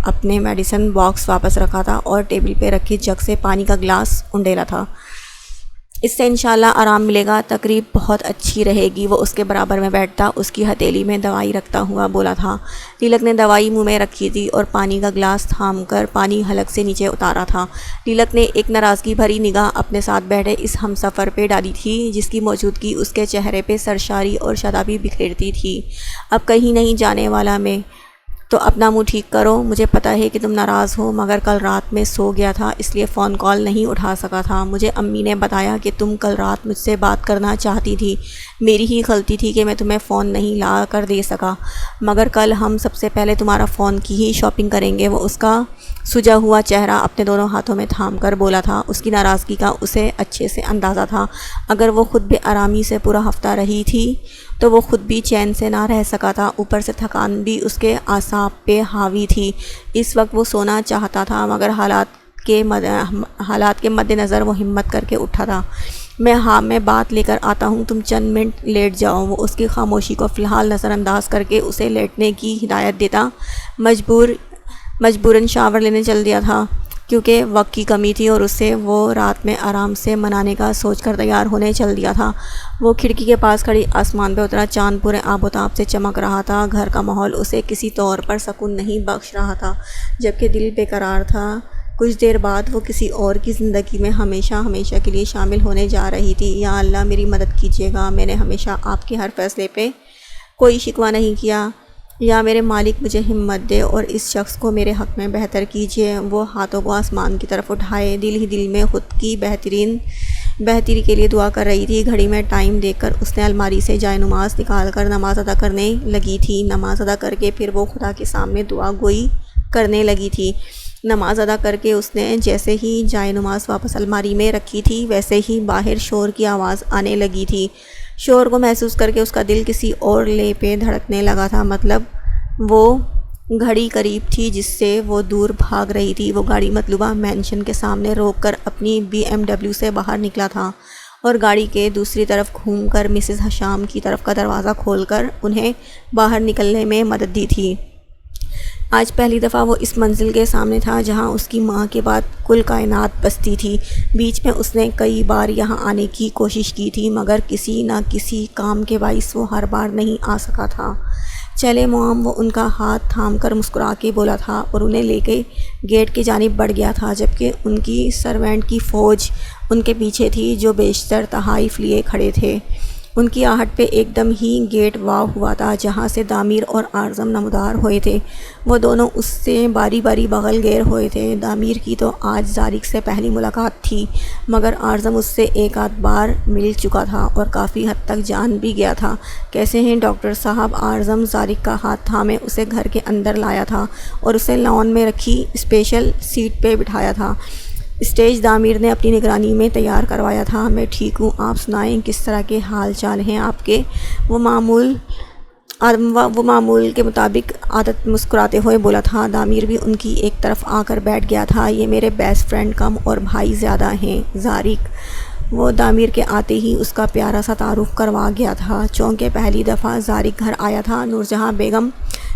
اپنے medicine box واپس رکھا تھا اور ٹیبل پہ رکھی جگ سے پانی کا گلاس انڈیلا تھا۔ اس سے انشاءاللہ آرام ملے گا، تقریب بہت اچھی رہے گی۔ وہ اس کے برابر میں بیٹھتا، اس کی ہتھیلی میں دوائی رکھتا ہوا بولا تھا۔ لیلک نے دوائی منہ میں رکھی تھی اور پانی کا گلاس تھام کر پانی حلق سے نیچے اتارا تھا۔ لیلک نے ایک ناراضگی بھری نگاہ اپنے ساتھ بیٹھے اس ہمسفر پہ ڈالی تھی، جس کی موجودگی اس کے چہرے پہ سرشاری اور شادابی بکھیرتی تھی۔ اب کہیں نہیں جانے والا میں، تو اپنا منہ ٹھیک کرو۔ مجھے پتہ ہے کہ تم ناراض ہو، مگر کل رات میں سو گیا تھا، اس لیے فون کال نہیں اٹھا سکا تھا۔ مجھے امی نے بتایا کہ تم کل رات مجھ سے بات کرنا چاہتی تھی، میری ہی غلطی تھی کہ میں تمہیں فون نہیں لا کر دے سکا، مگر کل ہم سب سے پہلے تمہارا فون کی ہی شاپنگ کریں گے۔ وہ اس کا سجا ہوا چہرہ اپنے دونوں ہاتھوں میں تھام کر بولا تھا۔ اس کی ناراضگی کا اسے اچھے سے اندازہ تھا۔ اگر وہ خود بے آرامی سے پورا ہفتہ رہی تھی تو وہ خود بھی چین سے نہ رہ سکا تھا، اوپر سے تھکان بھی اس کے اعصاب پہ حاوی تھی۔ اس وقت وہ سونا چاہتا تھا، مگر حالات کے مد نظر وہ ہمت کر کے اٹھا تھا۔ میں بات لے کر آتا ہوں، تم چند منٹ لیٹ جاؤ۔ وہ اس کی خاموشی کو فی الحال نظر انداز کر کے اسے لیٹنے کی ہدایت دیتا مجبوراً شاور لینے چل دیا تھا، کیونکہ وقت کی کمی تھی اور اسے وہ رات میں آرام سے منانے کا سوچ کر تیار ہونے چل دیا تھا۔ وہ کھڑکی کے پاس کھڑی آسمان پہ اترا، چاند پورے آب و تاب سے چمک رہا تھا۔ گھر کا ماحول اسے کسی طور پر سکون نہیں بخش رہا تھا، جبکہ دل بے قرار تھا۔ کچھ دیر بعد وہ کسی اور کی زندگی میں ہمیشہ کے لیے شامل ہونے جا رہی تھی۔ یا اللہ میری مدد کیجیے گا، میں نے ہمیشہ آپ کے ہر فیصلے پہ کوئی شکوہ نہیں کیا۔ یا میرے مالک مجھے ہمت دے اور اس شخص کو میرے حق میں بہتر کیجیے۔ وہ ہاتھوں کو آسمان کی طرف اٹھائے، دل ہی دل میں خود کی بہتری کے لیے دعا کر رہی تھی۔ گھڑی میں ٹائم دیکھ کر اس نے الماری سے جائے نماز نکال کر نماز ادا کرنے لگی تھی۔ نماز ادا کر کے پھر وہ خدا کے سامنے دعا گوئی کرنے لگی تھی۔ نماز ادا کر کے اس نے جیسے ہی جائے نماز واپس الماری میں رکھی تھی، ویسے ہی باہر شور کی آواز آنے لگی تھی۔ شور کو محسوس کر کے اس کا دل کسی اور لے پہ دھڑکنے لگا تھا، مطلب وہ گھڑی قریب تھی جس سے وہ دور بھاگ رہی تھی۔ وہ گاڑی مطلوبہ مینشن کے سامنے روک کر اپنی BMW سے باہر نکلا تھا اور گاڑی کے دوسری طرف گھوم کر مسز حشام کی طرف کا دروازہ کھول کر انہیں باہر نکلنے میں مدد دی تھی۔ آج پہلی دفعہ وہ اس منزل کے سامنے تھا جہاں اس کی ماں کے بعد کل کائنات بستی تھی۔ بیچ میں اس نے کئی بار یہاں آنے کی کوشش کی تھی، مگر کسی نہ کسی کام کے باعث وہ ہر بار نہیں آ سکا تھا۔ چلے معام، وہ ان کا ہاتھ تھام کر مسکرا کے بولا تھا اور انہیں لے کے گیٹ کی جانب بڑھ گیا تھا، جبکہ ان کی سرونٹ کی فوج ان کے پیچھے تھی جو بیشتر تحائف لیے کھڑے تھے۔ ان کی آہٹ پہ ایک دم ہی گیٹ واو ہوا تھا، جہاں سے دامیر اور اعظم نمودار ہوئے تھے۔ وہ دونوں اس سے باری باری بغل گیر ہوئے تھے۔ دامیر کی تو آج زارق سے پہلی ملاقات تھی، مگر اعظم اس سے ایک آدھ بار مل چکا تھا اور کافی حد تک جان بھی گیا تھا۔ کیسے ہیں ڈاکٹر صاحب؟ اعظم زارق کا ہاتھ تھامے اسے گھر کے اندر لایا تھا اور اسے لان میں رکھی اسپیشل سیٹ پہ بٹھایا تھا۔ اسٹیج دامیر نے اپنی نگرانی میں تیار کروایا تھا۔ میں ٹھیک ہوں، آپ سنائیں کس طرح کے حال چال ہیں آپ کے؟ وہ معمول کے مطابق عادت مسکراتے ہوئے بولا تھا۔ دامیر بھی ان کی ایک طرف آ کر بیٹھ گیا تھا۔ یہ میرے بیسٹ فرینڈ کم اور بھائی زیادہ ہیں، زارق۔ وہ دامیر کے آتے ہی اس کا پیارا سا تعارف کروا گیا تھا۔ چونکہ پہلی دفعہ زارق گھر آیا تھا، نورجہاں بیگم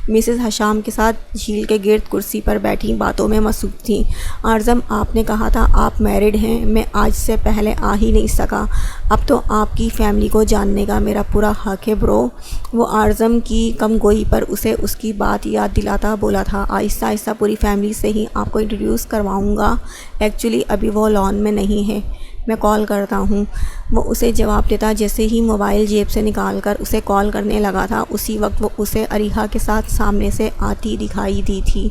مسز حشام کے ساتھ جھیل کے گرد کرسی پر بیٹھی باتوں میں مصروف تھیں۔ اعظم، آپ نے کہا تھا آپ میرڈ ہیں، میں آج سے پہلے آ ہی نہیں سکا، اب تو آپ کی فیملی کو جاننے کا میرا پورا حق ہے برو۔ وہ اعظم کی کم گوئی پر اسے اس کی بات یاد دلاتا بولا تھا۔ آہستہ آہستہ پوری فیملی سے ہی آپ کو انٹروڈیوس کرواؤں گا۔ ایکچولی ابھی وہ لان میں نہیں ہے، میں کال کرتا ہوں۔ وہ اسے جواب دیتا جیسے ہی موبائل جیب سے نکال کر اسے کال کرنے لگا تھا۔ اسی وقت وہ اسے عریحہ کے ساتھ سامنے سے آتی دکھائی دی تھی۔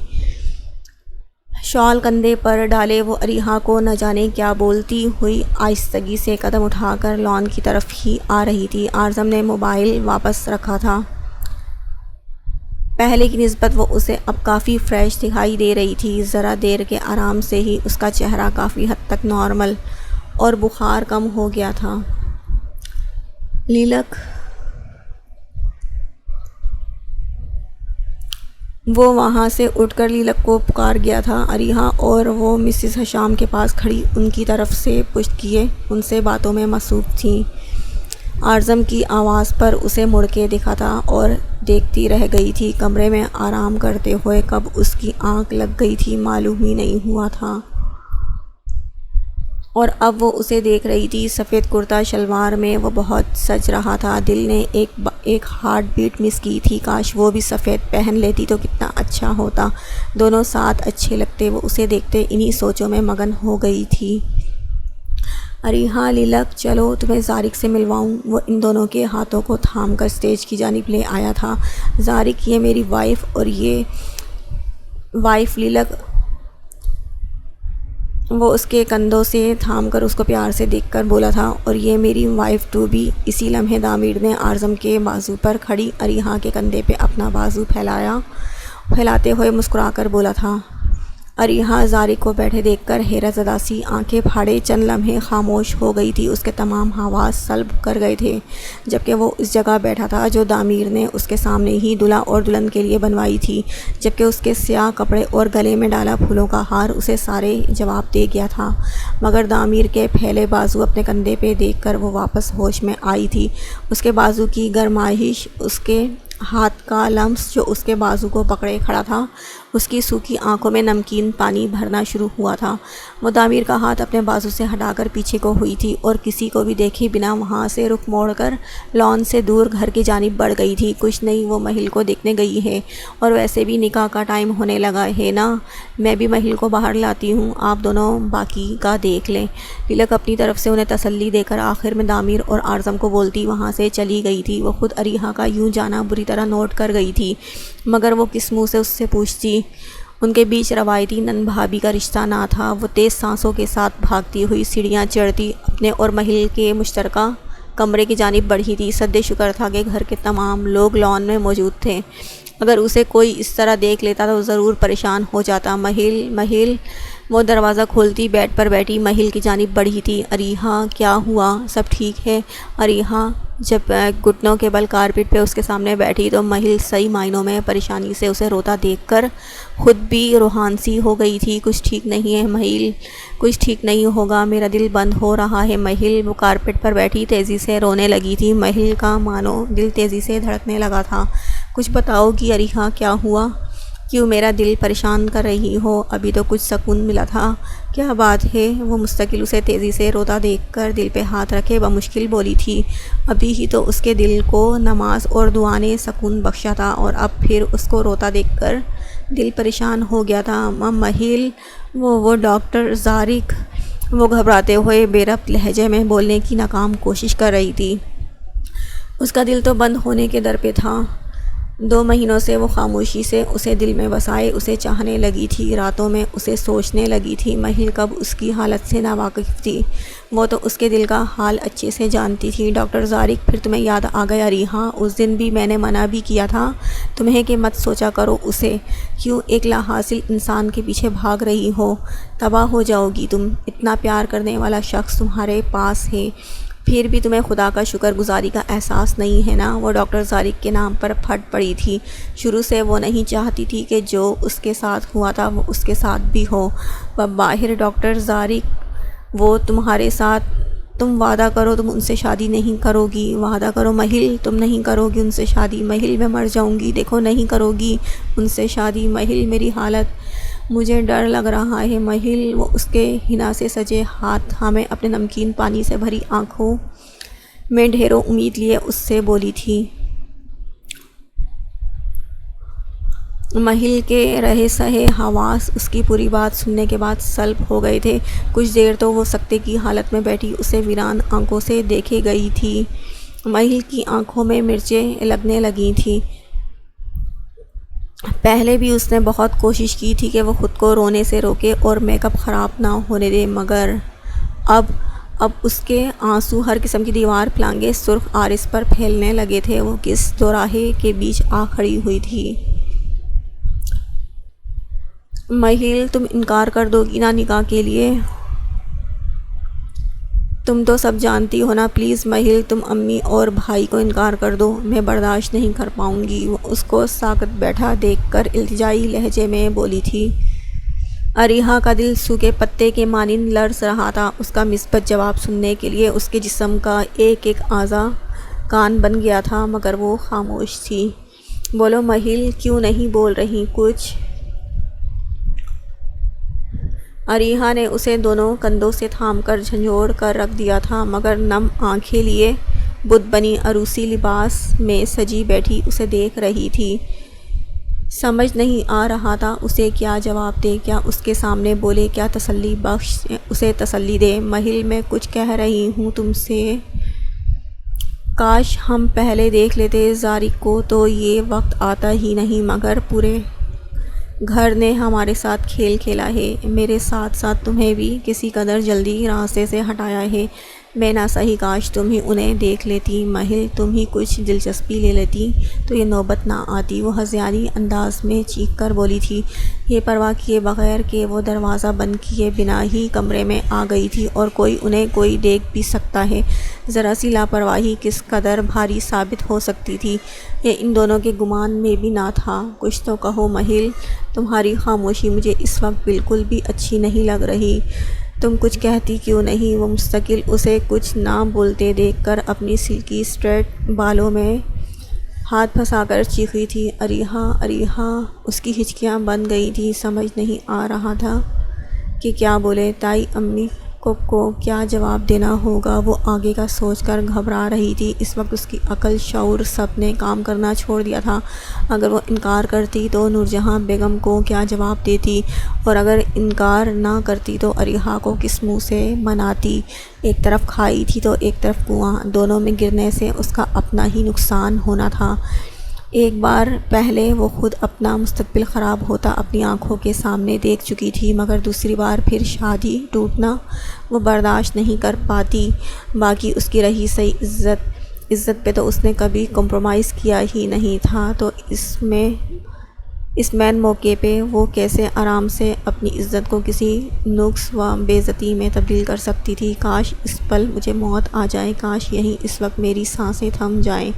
شال کندھے پر ڈالے وہ عریحہ کو نہ جانے کیا بولتی ہوئی آہستگی سے قدم اٹھا کر لان کی طرف ہی آ رہی تھی۔ اعظم نے موبائل واپس رکھا تھا۔ پہلے کی نسبت وہ اسے اب کافی فریش دکھائی دے رہی تھی۔ ذرا دیر کے آرام سے ہی اس کا چہرہ کافی حد تک نارمل اور بخار کم ہو گیا تھا۔ لیلک، وہ وہاں سے اٹھ کر لیلک کو پکار گیا تھا۔ عریحہ اور وہ مسز حشام کے پاس کھڑی ان کی طرف سے پشت کیے ان سے باتوں میں مصروف تھیں۔ اعظم کی آواز پر اسے مڑ کے دیکھا تھا اور دیکھتی رہ گئی تھی۔ کمرے میں آرام کرتے ہوئے کب اس کی آنکھ لگ گئی تھی معلوم ہی نہیں ہوا تھا، اور اب وہ اسے دیکھ رہی تھی۔ سفید کرتا شلوار میں وہ بہت سج رہا تھا۔ دل نے ایک ہارٹ بیٹ مس کی تھی، کاش وہ بھی سفید پہن لیتی تو کتنا اچھا ہوتا، دونوں ساتھ اچھے لگتے۔ وہ اسے دیکھتے انہی سوچوں میں مگن ہو گئی تھی۔ اریحا لیلک، چلو تمہیں زارق سے ملواؤں۔ وہ ان دونوں کے ہاتھوں کو تھام کر اسٹیج کی جانب لے آیا تھا۔ زارق، یہ میری وائف، اور یہ وائف لیلک۔ وہ اس کے کندھوں سے تھام کر اس کو پیار سے دیکھ کر بولا تھا، اور یہ میری وائف ٹو بی۔ اسی لمحے دامیر نے اعظم کے بازو پر کھڑی اریحا کے کندھے پہ اپنا بازو پھیلاتے ہوئے مسکرا کر بولا تھا۔ اریحا زارق کو بیٹھے دیکھ کر حیرت زدہ سی آنکھیں پھاڑے چند لمحے خاموش ہو گئی تھی۔ اس کے تمام حواس سلب کر گئے تھے جبکہ وہ اس جگہ بیٹھا تھا جو دامیر نے اس کے سامنے ہی دلہا اور دلہن کے لیے بنوائی تھی، جبکہ اس کے سیاہ کپڑے اور گلے میں ڈالا پھولوں کا ہار اسے سارے جواب دے گیا تھا۔ مگر دامیر کے پھیلے بازو اپنے کندھے پہ دیکھ کر وہ واپس ہوش میں آئی تھی۔ اس کے بازو کی گرمائش، اس کے ہاتھ کا لمس جو اس کے بازو کو پکڑے کھڑا تھا، اس کی سوکھی آنکھوں میں نمکین پانی بھرنا شروع ہوا تھا۔ وہ دامیر کا ہاتھ اپنے بازو سے ہٹا کر پیچھے کو ہوئی تھی اور کسی کو بھی دیکھے بنا وہاں سے رخ موڑ کر لان سے دور گھر کی جانب بڑھ گئی تھی۔ کچھ نہیں، وہ محل کو دیکھنے گئی ہے، اور ویسے بھی نکاح کا ٹائم ہونے لگا ہے نا، میں بھی محل کو باہر لاتی ہوں، آپ دونوں باقی کا دیکھ لیں۔ لیلک اپنی طرف سے انہیں تسلی دے کر آخر میں دامیر اور اعظم کو بولتی وہاں سے چلی گئی تھی۔ وہ خود اریحا کا یوں جانا بری طرح نوٹ کر گئی تھی، مگر وہ کس منہ سے اس سے پوچھتی۔ ان کے بیچ روایتی نند بھابھی کا رشتہ نہ تھا۔ وہ تیز سانسوں کے ساتھ بھاگتی ہوئی سیڑھیاں چڑھتی اپنے اور محل کے مشترکہ کمرے کی جانب بڑھی تھی۔ سد شکر تھا کہ گھر کے تمام لوگ لان میں موجود تھے، اگر اسے کوئی اس طرح دیکھ لیتا تو ضرور پریشان ہو جاتا۔ محل وہ دروازہ کھولتی بیڈ پر بیٹھی محل کی جانب بڑھی تھی۔ اریحا، کیا ہوا، سب ٹھیک ہے؟ اریحا جب گھٹنوں کے بل کارپٹ پہ اس کے سامنے بیٹھی تو محل صحیح معنوں میں پریشانی سے اسے روتا دیکھ کر خود بھی روحان سی ہو گئی تھی۔ کچھ ٹھیک نہیں ہے محل، کچھ ٹھیک نہیں ہوگا، میرا دل بند ہو رہا ہے محل۔ وہ کارپٹ پر بیٹھی تیزی سے رونے لگی تھی۔ محل کا مانو دل تیزی سے دھڑکنے لگا تھا۔ کچھ بتاؤ گی اریحا، کیا ہوا؟ کیوں میرا دل پریشان کر رہی ہو؟ ابھی تو کچھ سکون ملا تھا، کیا بات ہے؟ وہ مستقل اسے تیزی سے روتا دیکھ کر دل پہ ہاتھ رکھے بمشکل بولی تھی۔ ابھی ہی تو اس کے دل کو نماز اور دعا نے سکون بخشا تھا، اور اب پھر اس کو روتا دیکھ کر دل پریشان ہو گیا تھا۔ محل، وہ ڈاکٹر زارق، وہ گھبراتے ہوئے بے ربط لہجے میں بولنے کی ناکام کوشش کر رہی تھی۔ اس کا دل تو بند ہونے کے در پہ تھا۔ 2 مہینوں سے وہ خاموشی سے اسے دل میں بسائے اسے چاہنے لگی تھی، راتوں میں اسے سوچنے لگی تھی۔ محل کب اس کی حالت سے ناواقف تھی، وہ تو اس کے دل کا حال اچھے سے جانتی تھی۔ ڈاکٹر زارق، پھر تمہیں یاد آ گیا اریحا، اس دن بھی میں نے منع بھی کیا تھا تمہیں کہ مت سوچا کرو اسے، کیوں ایک لا حاصل انسان کے پیچھے بھاگ رہی ہو، تباہ ہو جاؤ گی تم۔ اتنا پیار کرنے والا شخص تمہارے پاس ہے، پھر بھی تمہیں خدا کا شکر گزاری کا احساس نہیں ہے نا؟ وہ ڈاکٹر زارق کے نام پر پھٹ پڑی تھی۔ شروع سے وہ نہیں چاہتی تھی کہ جو اس کے ساتھ ہوا تھا وہ اس کے ساتھ بھی ہو۔ باہر ڈاکٹر زارق، وہ تمہارے ساتھ، تم وعدہ کرو تم ان سے شادی نہیں کرو گی، وعدہ کرو محل، تم نہیں کرو گی ان سے شادی۔ محل، میں مر جاؤں گی، دیکھو نہیں کرو گی ان سے شادی۔ محل، میری حالت، مجھے ڈر لگ رہا ہے محل۔ وہ اس کے حنا سے سجے ہاتھ تھامے اپنے نمکین پانی سے بھری آنکھوں میں ڈھیروں امید لیے اس سے بولی تھی۔ محل کے رہے سہے حواس اس کی پوری بات سننے کے بعد سلب ہو گئے تھے۔ کچھ دیر تو وہ سکتے کی حالت میں بیٹھی اسے ویران آنکھوں سے دیکھے گئی تھی۔ محل کی آنکھوں میں مرچیں لگنے لگی تھیں۔ پہلے بھی اس نے بہت کوشش کی تھی کہ وہ خود کو رونے سے روکے اور میک اپ خراب نہ ہونے دے، مگر اب اس کے آنسو ہر قسم کی دیوار پلانگے سرخ آرس پر پھیلنے لگے تھے۔ وہ کس دوراہے کے بیچ آ کھڑی ہوئی تھی۔ محل، تم انکار کر دو گی نا نکاح کے لیے؟ تم تو سب جانتی ہو نا، پلیز محل، تم امی اور بھائی کو انکار کر دو، میں برداشت نہیں کر پاؤں گی۔ وہ اس کو ساکت بیٹھا دیکھ کر التجائی لہجے میں بولی تھی۔ اریحا کا دل سوکھے پتے کے مانند لرز رہا تھا۔ اس کا مثبت جواب سننے کے لیے اس کے جسم کا ایک ایک اعضا کان بن گیا تھا مگر وہ خاموش تھی۔ بولو مہل، کیوں نہیں بول رہی کچھ؟ عریہا نے اسے دونوں کندھوں سے تھام کر جھنجھوڑ کر رکھ دیا تھا مگر نم آنکھیں لیے بت بنی عروسی لباس میں سجی بیٹھی اسے دیکھ رہی تھی۔ سمجھ نہیں آ رہا تھا اسے کیا جواب دے، کیا اس کے سامنے بولے، کیا تسلی بخش اسے تسلی دے۔ مہل، میں کچھ کہہ رہی ہوں تم سے، کاش ہم پہلے دیکھ لیتے زارق کو تو یہ وقت آتا ہی نہیں، مگر پورے گھر نے ہمارے ساتھ کھیل کھیلا ہے، میرے ساتھ ساتھ تمہیں بھی کسی قدر جلدی راستے سے ہٹایا ہے۔ میں نہ صحیح کاش تم ہی انہیں دیکھ لیتی مہل، تم ہی کچھ دلچسپی لے لیتی تو یہ نوبت نہ آتی۔ وہ ہذیانی انداز میں چیخ کر بولی تھی، یہ پرواہ کیے بغیر کہ وہ دروازہ بند کیے بنا ہی کمرے میں آ گئی تھی اور کوئی دیکھ بھی سکتا ہے۔ ذرا سی لاپرواہی کس قدر بھاری ثابت ہو سکتی تھی یہ ان دونوں کے گمان میں بھی نہ تھا۔ کچھ تو کہو مہل، تمہاری خاموشی مجھے اس وقت بالکل بھی اچھی نہیں لگ رہی، تم کچھ کہتی کیوں نہیں؟ وہ مستقل اسے کچھ نہ بولتے دیکھ کر اپنی سلکی اسٹریٹ بالوں میں ہاتھ پھنسا کر چیخی تھی، عریہا عریہا! اس کی ہچکیاں بن گئی تھیں، سمجھ نہیں آ رہا تھا کہ کیا بولے۔ تائی امی کو کیا جواب دینا ہوگا وہ آگے کا سوچ کر گھبرا رہی تھی۔ اس وقت اس کی عقل شعور سب نے کام کرنا چھوڑ دیا تھا۔ اگر وہ انکار کرتی تو نورجہاں بیگم کو کیا جواب دیتی، اور اگر انکار نہ کرتی تو عریہا کو کس منہ سے مناتی؟ ایک طرف کھائی تھی تو ایک طرف کنواں، دونوں میں گرنے سے اس کا اپنا ہی نقصان ہونا تھا۔ ایک بار پہلے وہ خود اپنا مستقبل خراب ہوتا اپنی آنکھوں کے سامنے دیکھ چکی تھی، مگر دوسری بار پھر شادی ٹوٹنا وہ برداشت نہیں کر پاتی۔ باقی اس کی رہی سہی عزت پہ تو اس نے کبھی کمپرومائز کیا ہی نہیں تھا، تو اس مین موقع پہ وہ کیسے آرام سے اپنی عزت کو کسی نقص و بے عزتی میں تبدیل کر سکتی تھی؟ کاش اس پل مجھے موت آ جائے، کاش یہیں اس وقت میری سانسیں تھم جائیں،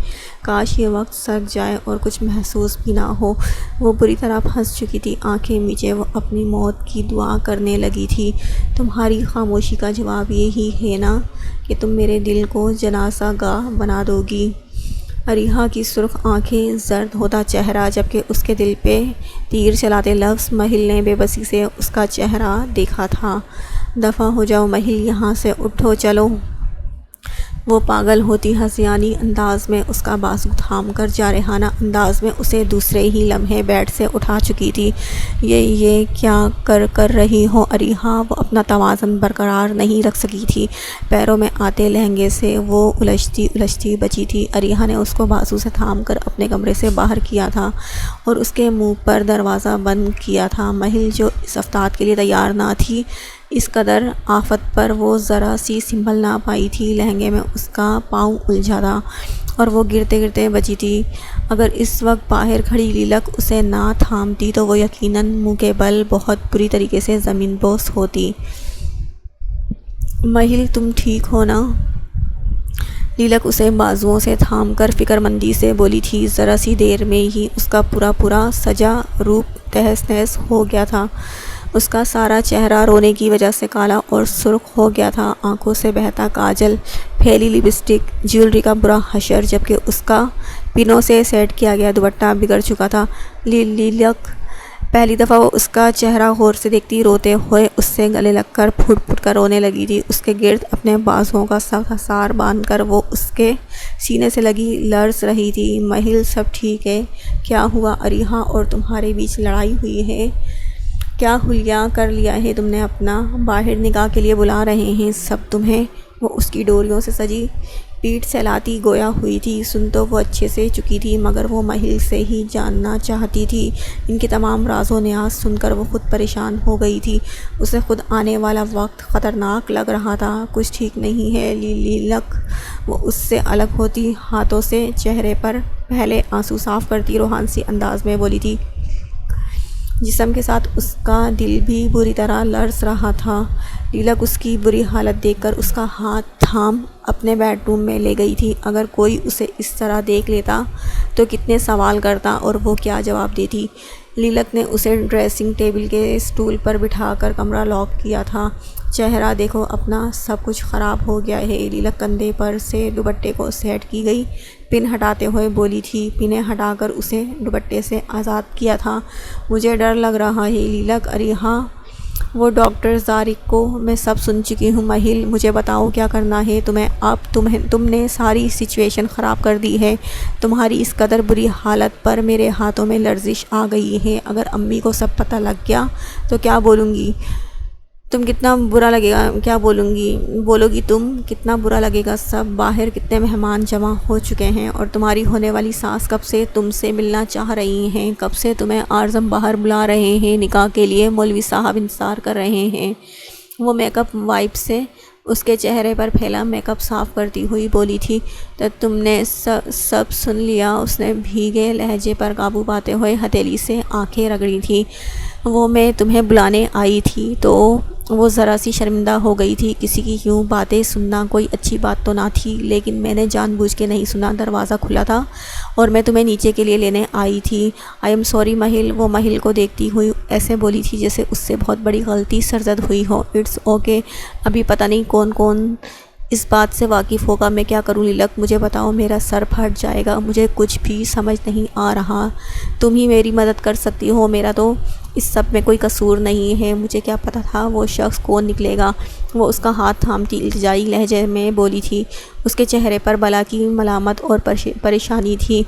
کاش یہ وقت سرک جائے اور کچھ محسوس بھی نہ ہو۔ وہ بری طرح پھنس چکی تھی، آنکھیں میچے وہ اپنی موت کی دعا کرنے لگی تھی۔ تمہاری خاموشی کا جواب یہی ہے نا کہ تم میرے دل کو جنازہ گاہ بنا دو گی؟ عریہا کی سرخ آنکھیں، زرد ہوتا چہرہ، جبکہ اس کے دل پہ تیر چلاتے لفظ، مہل نے بے بسی سے اس کا چہرہ دیکھا تھا۔ دفع ہو جاؤ مہل، یہاں سے اٹھو چلو۔ وہ پاگل ہوتی ہذیانی انداز میں اس کا بازو تھام کر جارحانہ انداز میں اسے دوسرے ہی لمحے بیڈ سے اٹھا چکی تھی۔ یہ کیا کر رہی ہو عریہا؟ وہ اپنا توازن برقرار نہیں رکھ سکی تھی، پیروں میں آتے لہنگے سے وہ الجھتی بچی تھی۔ عریہا نے اس کو بازو سے تھام کر اپنے کمرے سے باہر کیا تھا اور اس کے منہ پر دروازہ بند کیا تھا۔ مہل جو اس افتاد کے لیے تیار نہ تھی، اس قدر آفت پر وہ ذرا سی سنبھل نہ پائی تھی، لہنگے میں اس کا پاؤں الجھا تھا اور وہ گرتے گرتے بچی تھی۔ اگر اس وقت باہر کھڑی لیلک اسے نہ تھامتی تو وہ یقیناً منہ کے بل بہت بری طریقے سے زمین بوس ہوتی۔ مہل، تم ٹھیک ہو نا؟ لیلک اسے بازوؤں سے تھام کر فکر مندی سے بولی تھی۔ ذرا سی دیر میں ہی اس کا پورا سجا روپ تہس نہس ہو گیا تھا۔ اس کا سارا چہرہ رونے کی وجہ سے کالا اور سرخ ہو گیا تھا، آنکھوں سے بہتا کاجل، پھیلی لپسٹک، جیولری کا برا حشر، جبکہ اس کا پنوں سے سیٹ کیا گیا دوپٹہ بگڑ چکا تھا۔ لیلک پہلی دفعہ وہ اس کا چہرہ غور سے دیکھتی، روتے ہوئے اس سے گلے لگ کر پھٹ کر رونے لگی تھی۔ اس کے گرد اپنے بازوؤں کا سخت حصار باندھ کر وہ اس کے سینے سے لگی لرز رہی تھی۔ مہل، سب ٹھیک ہے؟ کیا ہوا؟ عریہا اور تمہارے بیچ لڑائی ہوئی ہے؟ کیا حلیہ کر لیا ہے تم نے اپنا؟ باہر نکاح کے لیے بلا رہے ہیں سب تمہیں؟ وہ اس کی ڈوریوں سے سجی پیٹھ سہلاتی گویا ہوئی تھی۔ سن تو وہ اچھے سے چکی تھی، مگر وہ مہل سے ہی جاننا چاہتی تھی۔ ان کے تمام راز و نیاز سن کر وہ خود پریشان ہو گئی تھی۔ اسے خود آنے والا وقت خطرناک لگ رہا تھا۔ کچھ ٹھیک نہیں ہے لیلک؟ وہ اس سے الگ ہوتی ہاتھوں سے چہرے پر پہلے آنسو صاف کرتی روحانی سی انداز میں بولی تھی، جسم کے ساتھ اس کا دل بھی بری طرح لرز رہا تھا۔ لیلک اس کی بری حالت دیکھ کر اس کا ہاتھ تھام اپنے بیڈ روم میں لے گئی تھی۔ اگر کوئی اسے اس طرح دیکھ لیتا تو کتنے سوال کرتا اور وہ کیا جواب دیتی؟ لیلک نے اسے ڈریسنگ ٹیبل کے اسٹول پر بٹھا کر کمرہ لاک کیا تھا۔ چہرہ دیکھو اپنا، سب کچھ خراب ہو گیا ہے۔ لیلک کندھے پر سے دوپٹے کو سیٹ کی گئی پن ہٹاتے ہوئے بولی تھی۔ پنیں ہٹا کر اسے دوپٹے سے آزاد کیا تھا۔ مجھے ڈر لگ رہا ہے لیلک، اریحا وہ ڈاکٹر زارق کو میں سب سن چکی ہوں۔ مہل مجھے بتاؤ کیا کرنا ہے تمہیں؟ اب تم نے ساری سچویشن خراب کر دی ہے۔ تمہاری اس قدر بری حالت پر میرے ہاتھوں میں لرزش آ گئی ہے۔ اگر امی کو سب پتہ لگ گیا تو کیا بولوں گی تم؟ کتنا برا لگے گا؟ کیا بولو گی تم؟ کتنا برا لگے گا؟ سب باہر کتنے مہمان جمع ہو چکے ہیں اور تمہاری ہونے والی ساس کب سے تم سے ملنا چاہ رہی ہیں، کب سے تمہیں اعظم باہر بلا رہے ہیں نکاح کے لیے، مولوی صاحب انتظار کر رہے ہیں۔ وہ میک اپ وائپ سے اس کے چہرے پر پھیلا میک اپ صاف کرتی ہوئی بولی تھی۔ تو تم نے سب سن لیا؟ اس نے بھیگے لہجے پر قابو پاتے ہوئے ہتھیلی سے آنکھیں رگڑی تھیں۔ وہ میں تمہیں بلانے آئی تھی تو وہ ذرا سی شرمندہ ہو گئی تھی۔ کسی کی یوں باتیں سننا کوئی اچھی بات تو نہ تھی، لیکن میں نے جان بوجھ کے نہیں سنا۔ دروازہ کھلا تھا اور میں تمہیں نیچے کے لیے لینے آئی تھی۔ آئی ایم سوری مہل، وہ مہل کو دیکھتی ہوئی ایسے بولی تھی جیسے اس سے بہت بڑی غلطی سرزد ہوئی ہو۔ اٹس اوکے، ابھی پتہ نہیں کون اس بات سے واقف ہوگا۔ میں کیا کروں لیلک؟ مجھے بتاؤ، میرا سر پھٹ جائے گا، مجھے کچھ بھی سمجھ نہیں آ رہا۔ تم ہی میری مدد کر سکتی ہو، میرا تو اس سب میں کوئی قصور نہیں ہے۔ مجھے کیا پتہ تھا وہ شخص کون نکلے گا؟ وہ اس کا ہاتھ تھامتی التجائی لہجے میں بولی تھی۔ اس کے چہرے پر بلا کی ملامت اور پریشانی تھی۔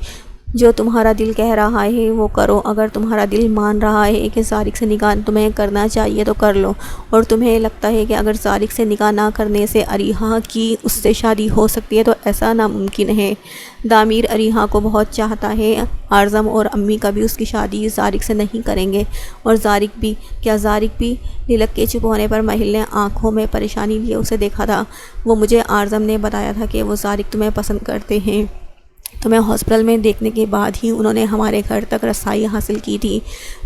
جو تمہارا دل کہہ رہا ہے وہ کرو۔ اگر تمہارا دل مان رہا ہے کہ زارق سے نکاح تمہیں کرنا چاہیے تو کر لو، اور تمہیں لگتا ہے کہ اگر زارق سے نکاح نہ کرنے سے اریحا کی اس سے شادی ہو سکتی ہے تو ایسا ناممکن ہے۔ دامیر اریحا کو بہت چاہتا ہے۔ اعظم اور امی کبھی اس کی شادی زارق سے نہیں کریں گے، اور زارق بھی۔ کیا زارق بھی؟ لیلک کے چپ ہونے پر مہل نے آنکھوں میں پریشانی لیے اسے دیکھا تھا۔ وہ مجھے اعظم نے بتایا تھا کہ وہ زارق تمہیں پسند کرتے ہیں۔ تمہیں ہاسپٹل میں دیکھنے کے بعد ہی انہوں نے ہمارے گھر تک رسائی حاصل کی تھی۔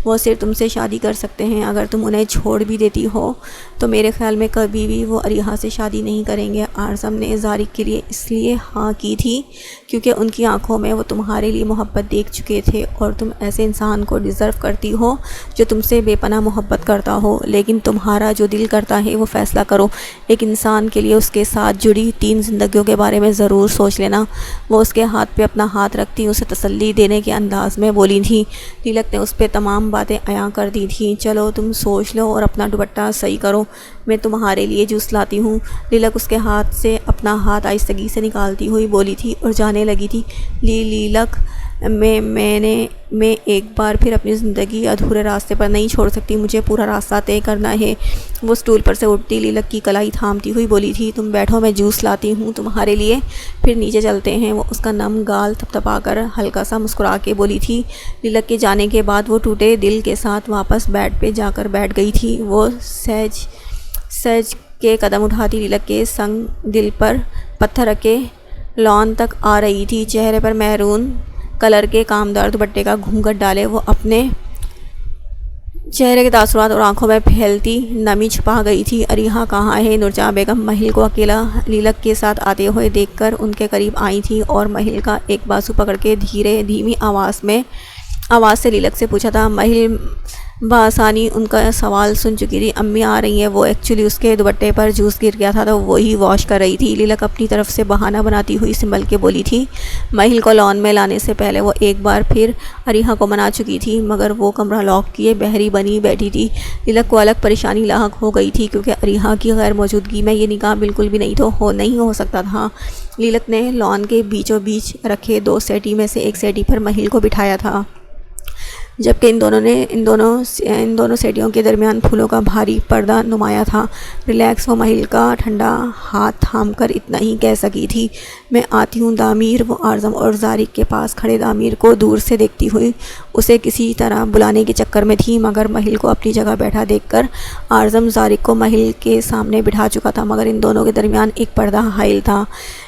وہ صرف تم سے شادی کر سکتے ہیں۔ اگر تم انہیں چھوڑ بھی دیتی ہو تو میرے خیال میں کبھی بھی وہ اریحا سے شادی نہیں کریں گے۔ اعظم نے زارق کے لیے اس لیے ہاں کی تھی کیونکہ ان کی آنکھوں میں وہ تمہارے لیے محبت دیکھ چکے تھے، اور تم ایسے انسان کو ڈیزرو کرتی ہو جو تم سے بے پناہ محبت کرتا ہو۔ لیکن تمہارا جو دل کرتا ہے وہ فیصلہ کرو۔ ایک انسان کے لیے اس کے ساتھ جڑی 3 زندگیوں کے بارے میں ضرور سوچ لینا۔ وہ اس کے ہاتھ پہ اپنا ہاتھ رکھتی اسے تسلی دینے کے انداز میں بولی تھی۔ لیلک نے اس پہ تمام باتیں عیاں کر دی تھیں۔ چلو تم سوچ لو اور اپنا دوپٹہ صحیح کرو، میں تمہارے لیے جوس لاتی ہوں۔ لیلک اس کے ہاتھ سے اپنا ہاتھ آہستگی سے نکالتی ہوئی بولی تھی اور جانے لگی تھی۔ لیلک میں ایک بار پھر اپنی زندگی ادھورے راستے پر نہیں چھوڑ سکتی، مجھے پورا راستہ طے کرنا ہے۔ وہ سٹول پر سے اٹھتی لیلک کی کلائی تھامتی ہوئی بولی تھی، تم بیٹھو، میں جوس لاتی ہوں تمہارے لیے، پھر نیچے چلتے ہیں۔ وہ اس کا نم گال تھپتھپا کر ہلکا سا مسکرا کے بولی تھی۔ لیلک کے جانے کے بعد وہ ٹوٹے دل کے ساتھ واپس بیڈ پہ جا کر بیٹھ گئی تھی۔ وہ سہج کے قدم اٹھاتی لیلک کے سنگ دل پر پتھر رکھے لان تک آ رہی تھی۔ چہرے پر میرون کلر کے کامدار دوپٹے کا گھونگھٹ ڈالے وہ اپنے چہرے کے تاثرات اور آنکھوں میں پھیلتی نمی چھپا گئی تھی۔ اریحا کہاں ہے؟ نورجہاں بیگم مہل کو اکیلا لیلک کے ساتھ آتے ہوئے دیکھ کر ان کے قریب آئی تھی اور مہل کا ایک بازو پکڑ کے دھیمی آواز سے لیلک سے پوچھا تھا۔ مہل بآسانی ان کا سوال سن چکی تھی۔ امی آ رہی ہیں۔ وہ ایکچولی اس کے دوپٹے پر جوس گر گیا تھا تو وہی واش کر رہی تھی۔ لیلک اپنی طرف سے بہانہ بناتی ہوئی سنبھل کے بولی تھی۔ مہل کو لان میں لانے سے پہلے وہ ایک بار پھر اریحا کو منا چکی تھی، مگر وہ کمرہ لاک کیے بحری بنی بیٹھی تھی۔ لیلک کو الگ پریشانی لاحق ہو گئی تھی کیونکہ اریحا کی غیر موجودگی میں یہ نکاح بالکل بھی نہیں ہو سکتا تھا۔ لیلک نے لان کے بیچوں بیچ رکھے 2 سیٹی میں سے ایک سیٹی پر مہل کو بٹھایا تھا، جبکہ ان دونوں سیٹیوں کے درمیان پھولوں کا بھاری پردہ نمایاں تھا۔ ریلیکس، وہ مہل کا ٹھنڈا ہاتھ تھام کر اتنا ہی کہہ سکی تھی، میں آتی ہوں دامیر۔ وہ اعظم اور زارق کے پاس کھڑے دامیر کو دور سے دیکھتی ہوئی اسے کسی طرح بلانے کے چکر میں تھی، مگر مہل کو اپنی جگہ بیٹھا دیکھ کر اعظم زارق کو مہل کے سامنے بٹھا چکا تھا، مگر ان دونوں کے درمیان ایک پردہ حائل تھا۔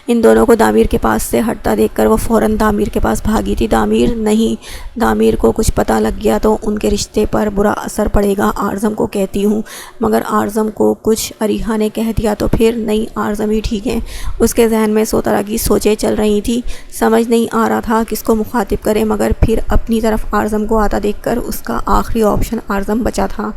ان دونوں کو دامیر کے پاس سے ہٹتا دیکھ کر وہ فوراً دامیر کے پاس بھاگی تھی۔ دامیر نہیں، دامیر کو کچھ پتہ پتہ لگ گیا تو ان کے رشتے پر برا اثر پڑے گا، آرزم کو کہتی ہوں۔ مگر آرزم کو کچھ اریحا نے کہہ دیا تو پھر نہیں، آرزم ہی ٹھیک ہے۔ اس کے ذہن میں 100 طرح کی سوچیں چل رہی تھی، سمجھ نہیں آ رہا تھا کس کو مخاطب کرے، مگر پھر اپنی طرف آرزم کو آتا دیکھ کر اس کا آخری آپشن آرزم بچا تھا۔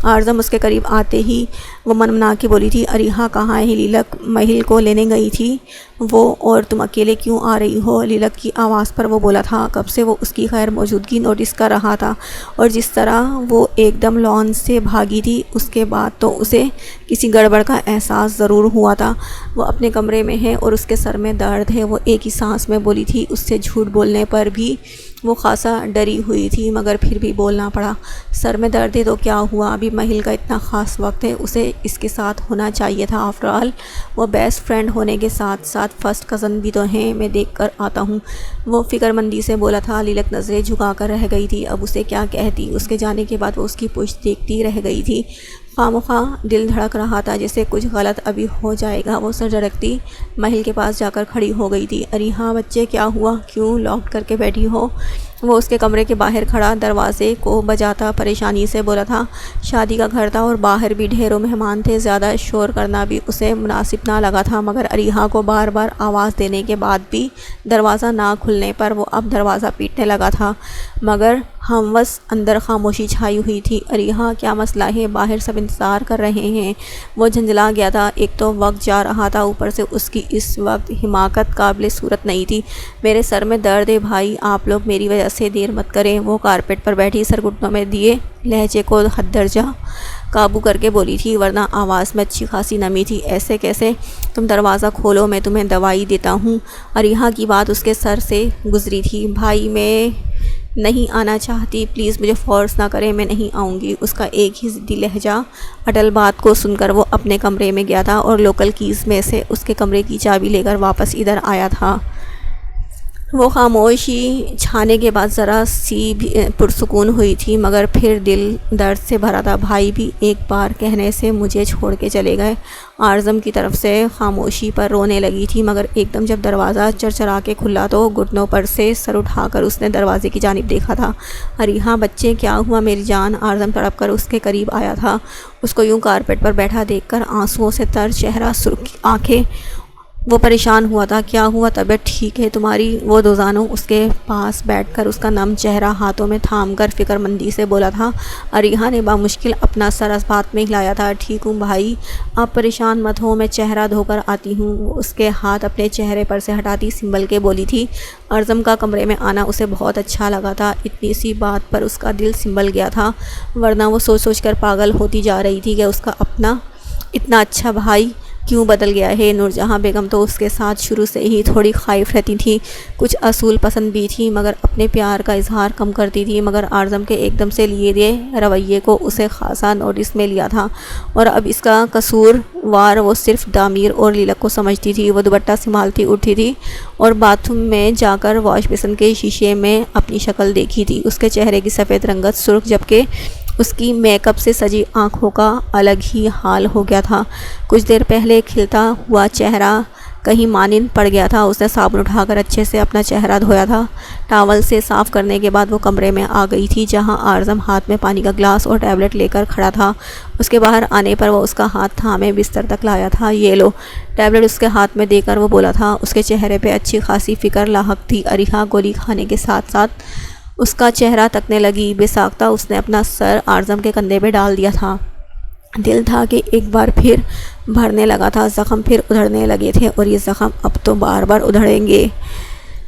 آرزم اس کے قریب آتے ہی وہ منمنا کے بولی تھی، اریحا کہاں ہے؟ لیلک محل کو لینے گئی تھی وہ، اور تم اکیلے کیوں آ رہی ہو؟ لیلک کی آواز پر وہ بولا تھا۔ کب سے وہ اس کی غیر موجودگی نوٹس کر رہا تھا، اور جس طرح وہ ایک دم لان سے بھاگی تھی اس کے بعد تو اسے کسی گڑبڑ کا احساس ضرور ہوا تھا۔ وہ اپنے کمرے میں ہے اور اس کے سر میں درد ہے، وہ ایک ہی سانس میں بولی تھی۔ اس سے جھوٹ بولنے پر بھی وہ خاصا ڈری ہوئی تھی، مگر پھر بھی بولنا پڑا۔ سر میں درد ہے تو کیا ہوا؟ ابھی محل کا اتنا خاص وقت ہے، اسے اس کے ساتھ ہونا چاہیے تھا۔ آفٹر آل وہ بیسٹ فرینڈ ہونے کے ساتھ ساتھ فرسٹ کزن بھی تو ہیں، میں دیکھ کر آتا ہوں، وہ فکر مندی سے بولا تھا۔ لیلک نظریں جھکا کر رہ گئی تھی، اب اسے کیا کہتی؟ اس کے جانے کے بعد وہ اس کی پشت دیکھتی رہ گئی تھی۔ خواہ دل دھڑک رہا تھا جیسے کچھ غلط ابھی ہو جائے گا۔ وہ سر جھٹکتی محل کے پاس جا کر کھڑی ہو گئی تھی۔ اریحا بچے کیا ہوا؟ کیوں لاک کر کے بیٹھی ہو؟ وہ اس کے کمرے کے باہر کھڑا دروازے کو بجاتا پریشانی سے بولا تھا۔ شادی کا گھر تھا اور باہر بھی ڈھیروں مہمان تھے، زیادہ شور کرنا بھی اسے مناسب نہ لگا تھا، مگر اریحا کو بار بار آواز دینے کے بعد بھی دروازہ نہ کھلنے پر وہ اب دروازہ پیٹنے لگا تھا، مگر ہموس اندر خاموشی چھائی ہوئی تھی۔ اریحا کیا مسئلہ ہے؟ باہر سب انتظار کر رہے ہیں۔ وہ جھنجھلا گیا تھا، ایک تو وقت جا رہا تھا، اوپر سے اس کی اس وقت حماقت قابل صورت نہیں تھی۔ میرے سر میں درد ہے بھائی، آپ لوگ میری وجہ سے دیر مت کریں۔ وہ کارپیٹ پر بیٹھی سر گھٹنوں میں دیے لہجے کو حد درجہ قابو کر کے بولی تھی، ورنہ آواز میں اچھی خاصی نمی تھی۔ ایسے کیسے؟ تم دروازہ کھولو، میں تمہیں دوائی دیتا ہوں۔ اریحا کی بات اس کے سر سے گزری تھی۔ بھائی میں نہیں آنا چاہتی، پلیز مجھے فورس نہ کریں، میں نہیں آؤں گی۔ اس کا ایک ہی ضدی لہجہ اٹل بات کو سن کر وہ اپنے کمرے میں گیا تھا اور لوکل کیز میں سے اس کے کمرے کی چابی لے کر واپس ادھر آیا تھا۔ وہ خاموشی چھانے کے بعد ذرا سی پرسکون ہوئی تھی، مگر پھر دل درد سے بھرا تھا۔ بھائی بھی ایک بار کہنے سے مجھے چھوڑ کے چلے گئے۔ آرزم کی طرف سے خاموشی پر رونے لگی تھی، مگر ایک دم جب دروازہ چرچرا کے کھلا تو گھٹنوں پر سے سر اٹھا کر اس نے دروازے کی جانب دیکھا تھا۔ اریحا بچے کیا ہوا میری جان؟ آرزم تڑپ کر اس کے قریب آیا تھا، اس کو یوں کارپیٹ پر بیٹھا دیکھ کر آنسوؤں سے تر چہرہ، سرخ آنکھیں، وہ پریشان ہوا تھا۔ کیا ہوا؟ طبیعت ٹھیک ہے تمہاری؟ وہ دوزانوں اس کے پاس بیٹھ کر اس کا نم چہرہ ہاتھوں میں تھام کر فکر مندی سے بولا تھا۔ اریحا نے بامشکل اپنا سر اس بات میں ہلایا تھا۔ ٹھیک ہوں بھائی، آپ پریشان مت ہو، میں چہرہ دھو کر آتی ہوں۔ وہ اس کے ہاتھ اپنے چہرے پر سے ہٹاتی سنبھل کے بولی تھی۔ آرزم کا کمرے میں آنا اسے بہت اچھا لگا تھا، اتنی سی بات پر اس کا دل سنبھل گیا تھا، ورنہ وہ سوچ سوچ کر پاگل ہوتی جا رہی تھی کہ اس کا اپنا اتنا اچھا بھائی کیوں بدل گیا ہے۔ نورجہاں بیگم تو اس کے ساتھ شروع سے ہی تھوڑی خائف رہتی تھی، کچھ اصول پسند بھی تھی، مگر اپنے پیار کا اظہار کم کرتی تھی، مگر آرزم کے ایک دم سے لیے گئے رویے کو اسے خاصا نوٹس میں لیا تھا، اور اب اس کا قصور وار وہ صرف دامیر اور لیلک کو سمجھتی تھی۔ وہ دوپٹہ سنبھالتی اٹھی تھی اور باتھ روم میں جا کر واش بیسن کے شیشے میں اپنی شکل دیکھی تھی۔ اس کے چہرے کی سفید رنگت سرخ، جبکہ اس کی میک اپ سے سجی آنکھوں کا الگ ہی حال ہو گیا تھا۔ کچھ دیر پہلے کھلتا ہوا چہرہ کہیں مانند پڑ گیا تھا۔ اس نے صابن اٹھا کر اچھے سے اپنا چہرہ دھویا تھا۔ ٹاول سے صاف کرنے کے بعد وہ کمرے میں آ گئی تھی، جہاں آرزم ہاتھ میں پانی کا گلاس اور ٹیبلٹ لے کر کھڑا تھا۔ اس کے باہر آنے پر وہ اس کا ہاتھ تھامے بستر تک لایا تھا۔ یہ لو۔ ٹیبلٹ اس کے ہاتھ میں دے کر وہ بولا تھا۔ اس کے چہرے پہ اچھی خاصی فکر لاحق تھی۔ اریحا گولی کھانے کے ساتھ ساتھ اس کا چہرہ تکنے لگی۔ بے ساختہ اس نے اپنا سر آرزم کے کندھے پہ ڈال دیا تھا۔ دل تھا کہ ایک بار پھر بھرنے لگا تھا، زخم پھر ادھڑنے لگے تھے، اور یہ زخم اب تو بار بار ادھڑیں گے۔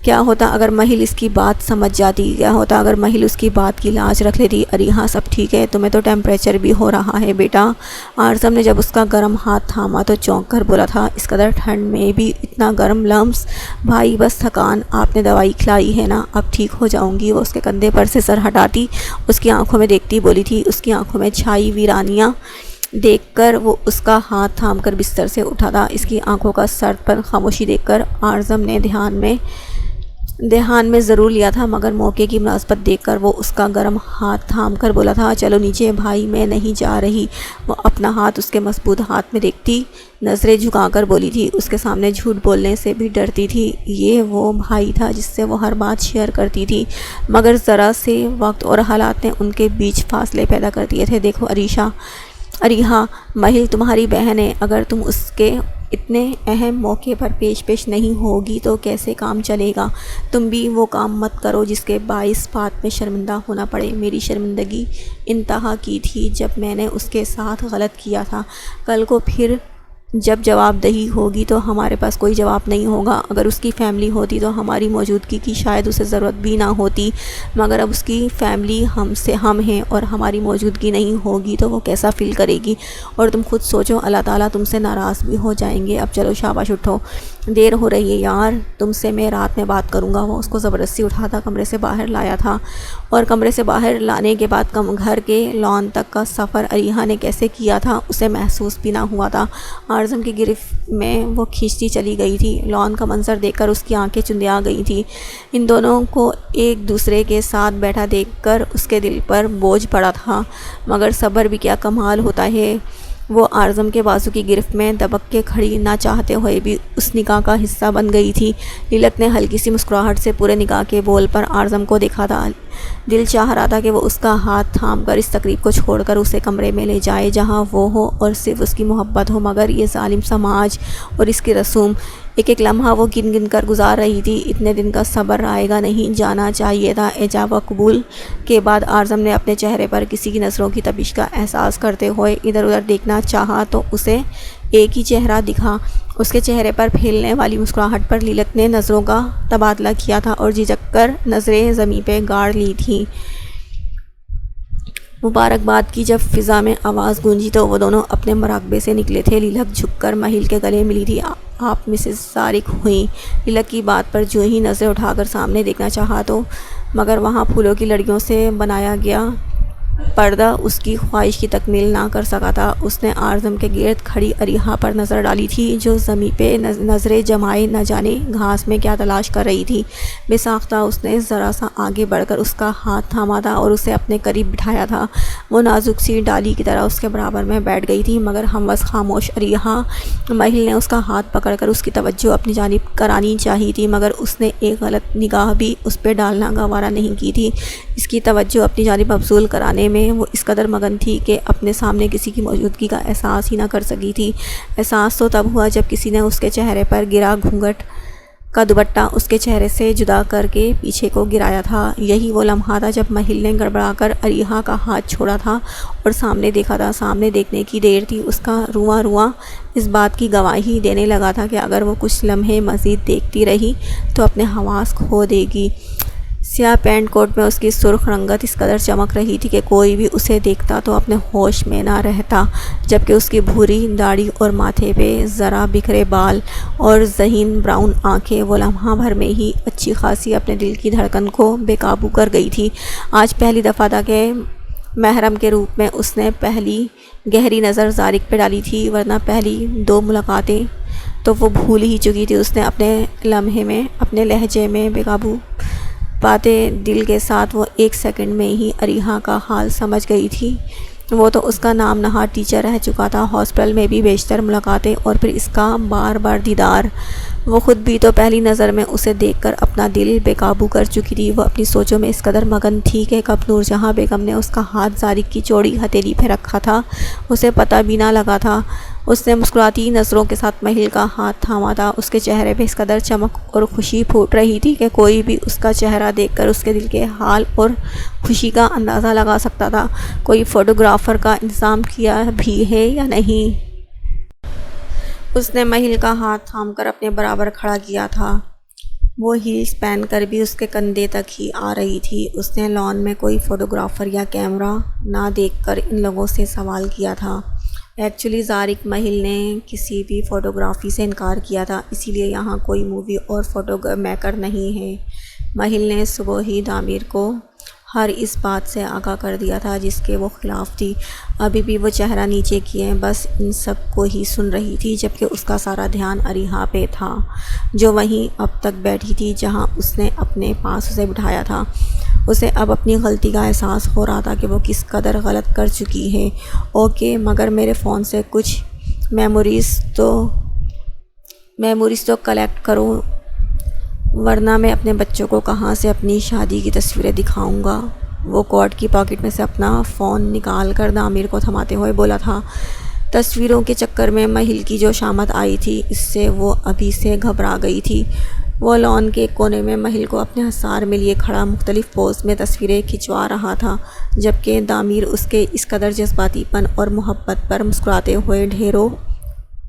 کیا ہوتا اگر محل اس کی بات سمجھ جاتی؟ کیا ہوتا اگر محل اس کی بات کی لاج رکھ لیتی؟ اریحا سب ٹھیک ہے؟ تمہیں تو ٹیمپریچر بھی ہو رہا ہے بیٹا۔ آرزم نے جب اس کا گرم ہاتھ تھاما تو چونک کر بولا تھا، اس قدر ٹھنڈ میں بھی اتنا گرم لمس؟ بھائی بس تھکان، آپ نے دوائی کھلائی ہے نا، اب ٹھیک ہو جاؤں گی۔ وہ اس کے کندھے پر سے سر ہٹاتی اس کی آنکھوں میں دیکھتی بولی تھی۔ اس کی آنکھوں میں چھائی ویرانیاں دیکھ کر وہ اس کا ہاتھ تھام کر بستر سے اٹھا تھا۔ اس کی آنکھوں کا سرد پر خاموشی دیکھ کر آرزم نے دھیان میں دھیان میں ضرور لیا تھا، مگر موقع کی مناسبت دیکھ کر وہ اس کا گرم ہاتھ تھام کر بولا تھا، چلو نیچے بھائی، میں نہیں جا رہی۔ وہ اپنا ہاتھ اس کے مضبوط ہاتھ میں دیکھتی نظریں جھکا کر بولی تھی، اس کے سامنے جھوٹ بولنے سے بھی ڈرتی تھی۔ یہ وہ بھائی تھا جس سے وہ ہر بات شیئر کرتی تھی، مگر ذرا سے وقت اور حالات نے ان کے بیچ فاصلے پیدا کر دیے تھے۔ دیکھو اریحا، مہل تمہاری بہن ہے، اگر تم اس کے اتنے اہم موقع پر پیش نہیں ہوگی تو کیسے کام چلے گا؟ تم بھی وہ کام مت کرو جس کے باعث بعد میں شرمندہ ہونا پڑے۔ میری شرمندگی انتہا کی تھی جب میں نے اس کے ساتھ غلط کیا تھا۔ کل کو پھر جب جواب دہی ہوگی تو ہمارے پاس کوئی جواب نہیں ہوگا۔ اگر اس کی فیملی ہوتی تو ہماری موجودگی کی شاید اسے ضرورت بھی نہ ہوتی، مگر اب اس کی فیملی ہم ہیں اور ہماری موجودگی نہیں ہوگی تو وہ کیسا فیل کرے گی؟ اور تم خود سوچو، اللہ تعالیٰ تم سے ناراض بھی ہو جائیں گے۔ اب چلو شاباش اٹھو، دیر ہو رہی ہے یار، تم سے میں رات میں بات کروں گا۔ وہ اس کو زبردستی اٹھاتا کمرے سے باہر لایا تھا، اور کمرے سے باہر لانے کے بعد گھر کے لان تک کا سفر اریحا نے کیسے کیا تھا اسے محسوس بھی نہ ہوا تھا۔ اعظم کی گرفت میں وہ کھینچتی چلی گئی تھی۔ لان کا منظر دیکھ کر اس کی آنکھیں چندیا گئی تھیں۔ ان دونوں کو ایک دوسرے کے ساتھ بیٹھا دیکھ کر اس کے دل پر بوجھ پڑا تھا، مگر صبر بھی کیا کمال ہوتا ہے۔ وہ اعظم کے بازو کی گرفت میں دبک کے کھڑی نہ چاہتے ہوئے بھی اس نکاح کا حصہ بن گئی تھی۔ لیلک نے ہلکی سی مسکراہٹ سے پورے نکاح کے بول پر اعظم کو دیکھا تھا۔ دل چاہ رہا تھا کہ وہ اس کا ہاتھ تھام کر اس تقریب کو چھوڑ کر اسے کمرے میں لے جائے جہاں وہ ہو اور صرف اس کی محبت ہو، مگر یہ ظالم سماج اور اس کی رسوم۔ ایک ایک لمحہ وہ گن گن کر گزار رہی تھی۔ اتنے دن کا صبر آئے گا نہیں، جانا چاہیے تھا۔ ایجاب و قبول کے بعد اعظم نے اپنے چہرے پر کسی کی نظروں کی تپش کا احساس کرتے ہوئے ادھر ادھر دیکھنا چاہا تو اسے ایک ہی چہرہ دکھا۔ اس کے چہرے پر پھیلنے والی مسکراہٹ پر لیلک نے نظروں کا تبادلہ کیا تھا اور جھجک کر نظریں زمین پہ گاڑ لی تھیں۔ مبارکباد کی جب فضا میں آواز گونجی تو وہ دونوں اپنے مراقبے سے نکلے تھے۔ لیلک جھک کر مہل کے گلے ملی تھی۔ آپ مسز طارق ہوئیں؟ لیلک کی بات پر جو ہی نظریں اٹھا کر سامنے دیکھنا چاہا تو مگر وہاں پھولوں کی لڑیوں سے بنایا گیا پردہ اس کی خواہش کی تکمیل نہ کر سکا تھا۔ اس نے اعظم کے گرد کھڑی اریحا پر نظر ڈالی تھی جو زمین پہ نظریں جمائے نہ جانے گھاس میں کیا تلاش کر رہی تھی۔ بے ساختہ اس نے ذرا سا آگے بڑھ کر اس کا ہاتھ تھاما تھا اور اسے اپنے قریب بٹھایا تھا۔ وہ نازک سی ڈالی کی طرح اس کے برابر میں بیٹھ گئی تھی، مگر ہموز خاموش اریحا۔ مہل نے اس کا ہاتھ پکڑ کر اس کی توجہ اپنی جانب کرانی چاہی تھی، مگر اس نے ایک غلط نگاہ بھی اس پہ ڈالنا گوارا نہیں کی تھی۔ اس کی توجہ اپنی جانب مبذول کرانے میں وہ اس قدر مگن تھی کہ اپنے سامنے کسی کی موجودگی کا احساس ہی نہ کر سکی تھی۔ احساس تو تب ہوا جب کسی نے اس کے چہرے پر گرا گھونگھٹ کا دوپٹہ اس کے چہرے سے جدا کر کے پیچھے کو گرایا تھا۔ یہی وہ لمحہ تھا جب مہل نے گڑبڑا کر اریحا کا ہاتھ چھوڑا تھا اور سامنے دیکھا تھا۔ سامنے دیکھنے کی دیر تھی، اس کا رواں اس بات کی گواہی دینے لگا تھا کہ اگر وہ کچھ لمحے مزید دیکھتی رہی تو اپنے حواس کھو دے گی۔ سیاہ پینٹ کوٹ میں اس کی سرخ رنگت اس قدر چمک رہی تھی کہ کوئی بھی اسے دیکھتا تو اپنے ہوش میں نہ رہتا، جبکہ اس کی بھوری داڑھی اور ماتھے پہ ذرا بکھرے بال اور ذہین براؤن آنکھیں وہ لمحہ بھر میں ہی اچھی خاصی اپنے دل کی دھڑکن کو بے قابو کر گئی تھی۔ آج پہلی دفعہ تھا کہ محرم کے روپ میں اس نے پہلی گہری نظر طارق پہ ڈالی تھی، ورنہ پہلی دو ملاقاتیں تو وہ بھول ہی چکی تھی۔ اس نے اپنے لمحے میں اپنے لہجے میں بے قابو پاتے دل کے ساتھ وہ ایک سیکنڈ میں ہی اریحا کا حال سمجھ گئی تھی۔ وہ تو اس کا نام نہاد ٹیچر رہ چکا تھا، ہاسپٹل میں بھی بیشتر ملاقاتیں اور پھر اس کا بار بار دیدار۔ وہ خود بھی تو پہلی نظر میں اسے دیکھ کر اپنا دل بے قابو کر چکی تھی۔ وہ اپنی سوچوں میں اس قدر مگن تھی کہ کب نور جہاں بیگم نے اس کا ہاتھ طارق کی چوڑی ہتھیلی پہ رکھا تھا اسے پتہ بھی نہ لگا تھا۔ اس نے مسکراتی نظروں کے ساتھ مہل کا ہاتھ تھاما تھا۔ اس کے چہرے پہ اس قدر چمک اور خوشی پھوٹ رہی تھی کہ کوئی بھی اس کا چہرہ دیکھ کر اس کے دل کے حال اور خوشی کا اندازہ لگا سکتا تھا۔ کوئی فوٹوگرافر کا انتظام کیا بھی ہے یا نہیں؟ اس نے مہل کا ہاتھ تھام کر اپنے برابر کھڑا کیا تھا۔ وہ ہیلز پہن کر بھی اس کے کندھے تک ہی آ رہی تھی۔ اس نے لان میں کوئی فوٹوگرافر یا کیمرہ نہ دیکھ کر ان لوگوں سے سوال کیا تھا۔ ایکچولی طارق مہل نے کسی بھی فوٹوگرافی سے انکار کیا تھا، اسی لیے یہاں کوئی مووی اور فوٹو میکر نہیں ہے۔ مہل نے صبح ہی دامیر کو ہر اس بات سے آگاہ کر دیا تھا جس کے وہ خلاف تھی۔ ابھی بھی وہ چہرہ نیچے کیے بس ان سب کو ہی سن رہی تھی، جبکہ اس کا سارا دھیان اریحا پہ تھا، جو وہیں اب تک بیٹھی تھی جہاں اس نے اپنے پاس اسے بٹھایا تھا۔ اسے اب اپنی غلطی کا احساس ہو رہا تھا کہ وہ کس قدر غلط کر چکی ہے۔ اوکے، مگر میرے فون سے کچھ میموریز تو کلیکٹ کرو، ورنہ میں اپنے بچوں کو کہاں سے اپنی شادی کی تصویریں دکھاؤں گا۔ وہ کوٹ کی پاکٹ میں سے اپنا فون نکال کر دامیر کو تھماتے ہوئے بولا تھا۔ تصویروں کے چکر میں مہل کی جو شامت آئی تھی، اس سے وہ ابھی سے گھبرا گئی تھی۔ وہ لان کے کونے میں مہل کو اپنے حصار میں لیے کھڑا مختلف پوز میں تصویریں کھنچوا رہا تھا، جبکہ دامیر اس کے اس قدر جذباتی پن اور محبت پر مسکراتے ہوئے ڈھیروں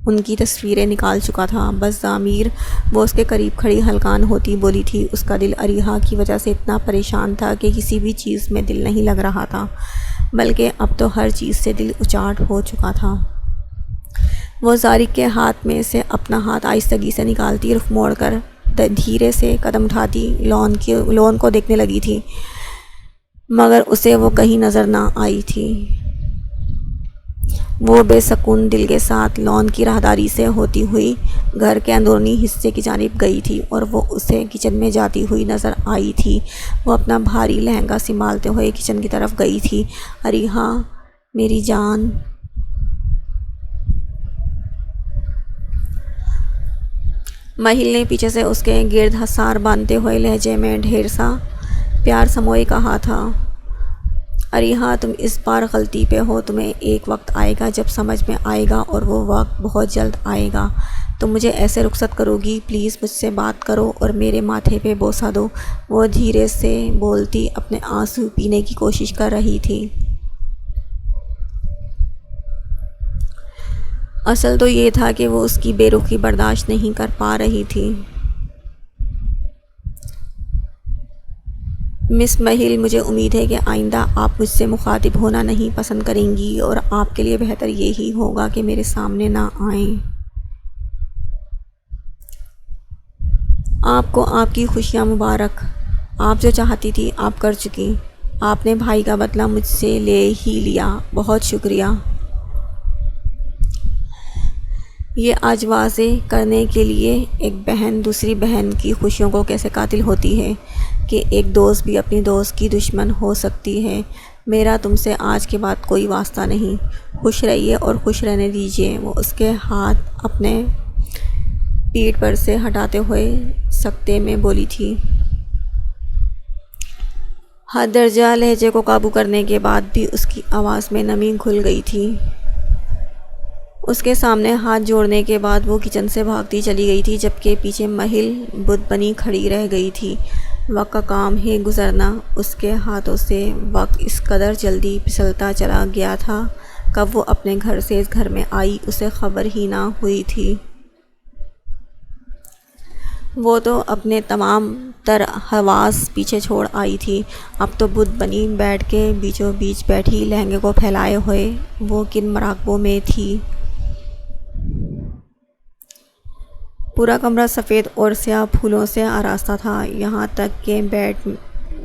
ان کی تصویریں نکال چکا تھا۔ بس دامیر، وہ اس کے قریب کھڑی ہلکان ہوتی بولی تھی۔ اس کا دل اریحا کی وجہ سے اتنا پریشان تھا کہ کسی بھی چیز میں دل نہیں لگ رہا تھا، بلکہ اب تو ہر چیز سے دل اچاٹ ہو چکا تھا۔ وہ زارق کے ہاتھ میں سے اپنا ہاتھ آہستگی سے نکالتی، رخ موڑ کر دھیرے سے قدم اٹھاتی لون کو دیکھنے لگی تھی، مگر اسے وہ کہیں نظر نہ آئی تھی۔ وہ بے سکون دل کے ساتھ لان کی راہداری سے ہوتی ہوئی گھر کے اندرونی حصے کی جانب گئی تھی، اور وہ اسے کچن میں جاتی ہوئی نظر آئی تھی۔ وہ اپنا بھاری لہنگا سنبھالتے ہوئے کچن کی طرف گئی تھی۔ اریحا میری جان، مہل نے پیچھے سے اس کے گرد حصار باندھتے ہوئے لہجے میں ڈھیر سا پیار سموئے کہا تھا۔ اریحا، تم اس بار غلطی پہ ہو۔ تمہیں ایک وقت آئے گا جب سمجھ میں آئے گا، اور وہ وقت بہت جلد آئے گا۔ تم مجھے ایسے رخصت کرو گی؟ پلیز مجھ سے بات کرو اور میرے ماتھے پہ بوسہ دو۔ وہ دھیرے سے بولتی اپنے آنسو پینے کی کوشش کر رہی تھی۔ اصل تو یہ تھا کہ وہ اس کی بے رخی برداشت نہیں کر پا رہی تھی۔ مس مہل، مجھے امید ہے کہ آئندہ آپ مجھ سے مخاطب ہونا نہیں پسند کریں گی، اور آپ کے لیے بہتر یہی ہوگا کہ میرے سامنے نہ آئیں۔ آپ کو آپ کی خوشیاں مبارک۔ آپ جو چاہتی تھی آپ کر چکی۔ آپ نے بھائی کا بدلہ مجھ سے لے ہی لیا، بہت شکریہ۔ یہ آج واضح کرنے کے لیے ایک بہن دوسری بہن کی خوشیوں کو کیسے قاتل ہوتی ہے کہ ایک دوست بھی اپنی دوست کی دشمن ہو سکتی ہے۔ میرا تم سے آج کے بعد کوئی واسطہ نہیں۔ خوش رہیے اور خوش رہنے دیجیے۔ وہ اس کے ہاتھ اپنے پیٹھ پر سے ہٹاتے ہوئے سکتے میں بولی تھی۔ حد درجہ لہجے کو قابو کرنے کے بعد بھی اس کی آواز میں نمی گھل گئی تھی۔ اس کے سامنے ہاتھ جوڑنے کے بعد وہ کچن سے بھاگتی چلی گئی تھی، جبکہ پیچھے مہل بت بنی کھڑی رہ گئی تھی۔ وقت کا کام ہے گزرنا۔ اس کے ہاتھوں سے وقت اس قدر جلدی پھسلتا چلا گیا تھا۔ کب وہ اپنے گھر سے اس گھر میں آئی، اسے خبر ہی نہ ہوئی تھی۔ وہ تو اپنے تمام تر حواس پیچھے چھوڑ آئی تھی۔ اب تو بت بنی بیٹھ کے بیچوں بیچ بیٹھی، لہنگے کو پھیلائے ہوئے وہ کن مراقبوں میں تھی۔ پورا کمرہ سفید اور سیاہ پھولوں سے آراستہ تھا، یہاں تک کہ بیڈ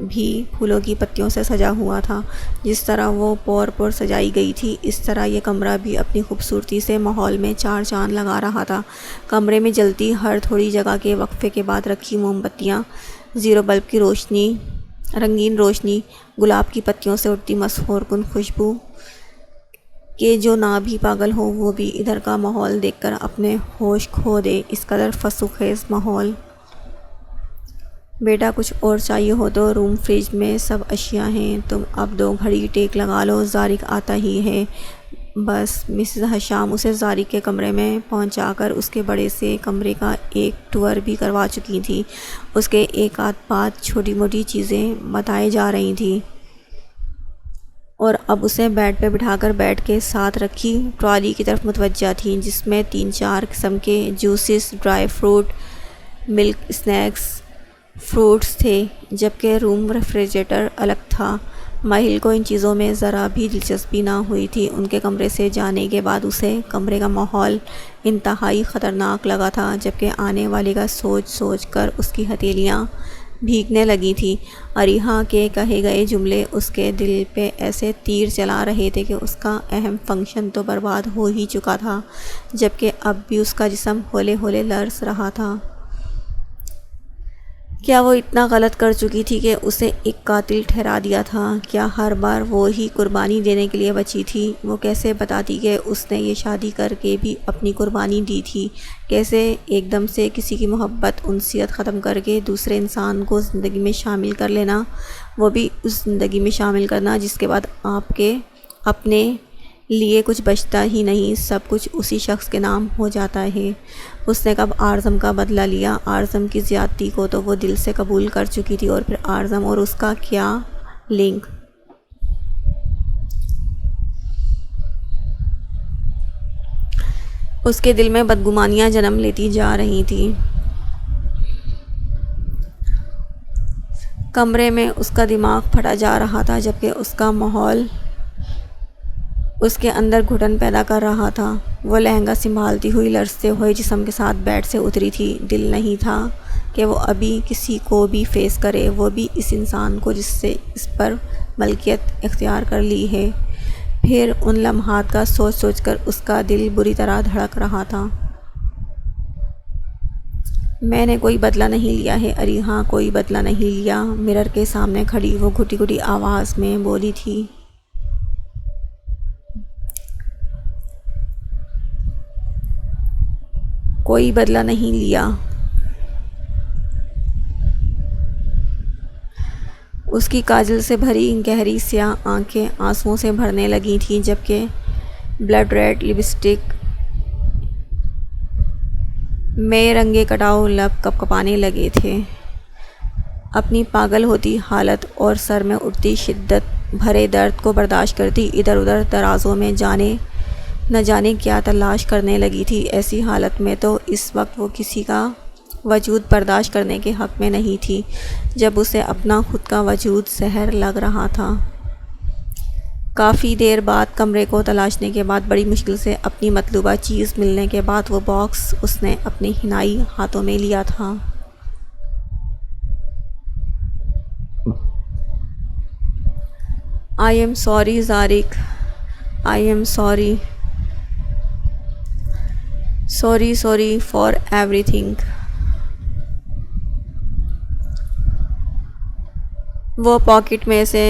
بھی پھولوں کی پتیوں سے سجا ہوا تھا۔ جس طرح وہ پور سجائی گئی تھی، اس طرح یہ کمرہ بھی اپنی خوبصورتی سے ماحول میں چار چاند لگا رہا تھا۔ کمرے میں جلتی ہر تھوڑی جگہ کے وقفے کے بعد رکھی موم بتیاں، زیرو بلب کی روشنی، رنگین روشنی، گلاب کی پتیوں سے اٹھتی مسحور کن خوشبو کہ جو نہ بھی پاگل ہو وہ بھی ادھر کا ماحول دیکھ کر اپنے ہوش کھو دے، اس قدر فسق خیز ماحول۔ بیٹا کچھ اور چاہیے ہو تو روم فریج میں سب اشیاء ہیں، تم اب 2 گھڑی ٹیک لگا لو، زارق آتا ہی ہے۔ بس مسز حشام اسے زارق کے کمرے میں پہنچا کر اس کے بڑے سے کمرے کا ایک ٹور بھی کروا چکی تھی۔ اس کے ایک آدھ بات چھوٹی موٹی چیزیں بتائے جا رہی تھیں، اور اب اسے بیڈ پہ بٹھا کر بیڈ کے ساتھ رکھی ٹرالی کی طرف متوجہ تھیں، جس میں 3-4 قسم کے جوسز، ڈرائی فروٹ، ملک، اسنیکس، فروٹس تھے، جبکہ روم ریفریجریٹر الگ تھا۔ مہل کو ان چیزوں میں ذرا بھی دلچسپی نہ ہوئی تھی۔ ان کے کمرے سے جانے کے بعد اسے کمرے کا ماحول انتہائی خطرناک لگا تھا، جبکہ آنے والے کا سوچ سوچ کر اس کی ہتھیلیاں بھیگنے لگی تھی۔ اریحا کے کہے گئے جملے اس کے دل پہ ایسے تیر چلا رہے تھے کہ اس کا اہم فنکشن تو برباد ہو ہی چکا تھا، جبکہ اب بھی اس کا جسم ہولے ہولے لرز رہا تھا۔ کیا وہ اتنا غلط کر چکی تھی کہ اسے ایک قاتل ٹھہرا دیا تھا؟ کیا ہر بار وہ ہی قربانی دینے کے لیے بچی تھی؟ وہ کیسے بتاتی کہ اس نے یہ شادی کر کے بھی اپنی قربانی دی تھی؟ کیسے ایک دم سے کسی کی محبت انسیت ختم کر کے دوسرے انسان کو زندگی میں شامل کر لینا، وہ بھی اس زندگی میں شامل کرنا جس کے بعد آپ کے اپنے لیے کچھ بچتا ہی نہیں، سب کچھ اسی شخص کے نام ہو جاتا ہے۔ اس نے کب اعظم کا بدلہ لیا؟ اعظم کی زیادتی کو تو وہ دل سے قبول کر چکی تھی، اور پھر اعظم اور اس کا کیا لنک؟ اس کے دل میں بدگمانیاں جنم لیتی جا رہی تھیں۔ کمرے میں اس کا دماغ پھٹا جا رہا تھا، جبکہ اس کا ماحول اس کے اندر گھٹن پیدا کر رہا تھا۔ وہ لہنگا سنبھالتی ہوئی لرزتے ہوئے جسم کے ساتھ بیڈ سے اتری تھی۔ دل نہیں تھا کہ وہ ابھی کسی کو بھی فیس کرے، وہ بھی اس انسان کو جس سے اس پر ملکیت اختیار کر لی ہے۔ پھر ان لمحات کا سوچ سوچ کر اس کا دل بری طرح دھڑک رہا تھا۔ میں نے کوئی بدلہ نہیں لیا ہے اریحا، کوئی بدلہ نہیں لیا۔ مرر کے سامنے کھڑی وہ گھٹی گھٹی آواز میں بولی تھی۔ کوئی بدلہ نہیں لیا۔ اس کی کاجل سے بھری گہری سیاہ آنکھیں آنسوؤں سے بھرنے لگی تھیں، جبکہ بلڈ ریڈ لپسٹک میں رنگے کٹاؤ لب کپکپانے لگے تھے۔ اپنی پاگل ہوتی حالت اور سر میں اٹھتی شدت بھرے درد کو برداشت کرتی ادھر ادھر درازوں میں نہ جانے کیا تلاش کرنے لگی تھی۔ ایسی حالت میں تو اس وقت وہ کسی کا وجود برداشت کرنے کے حق میں نہیں تھی، جب اسے اپنا خود کا وجود زہر لگ رہا تھا۔ کافی دیر بعد کمرے کو تلاشنے کے بعد بڑی مشکل سے اپنی مطلوبہ چیز ملنے کے بعد وہ باکس اس نے اپنے حنائی ہاتھوں میں لیا تھا۔ I am sorry زارق، I am sorry for everything۔ وہ پاکٹ میں سے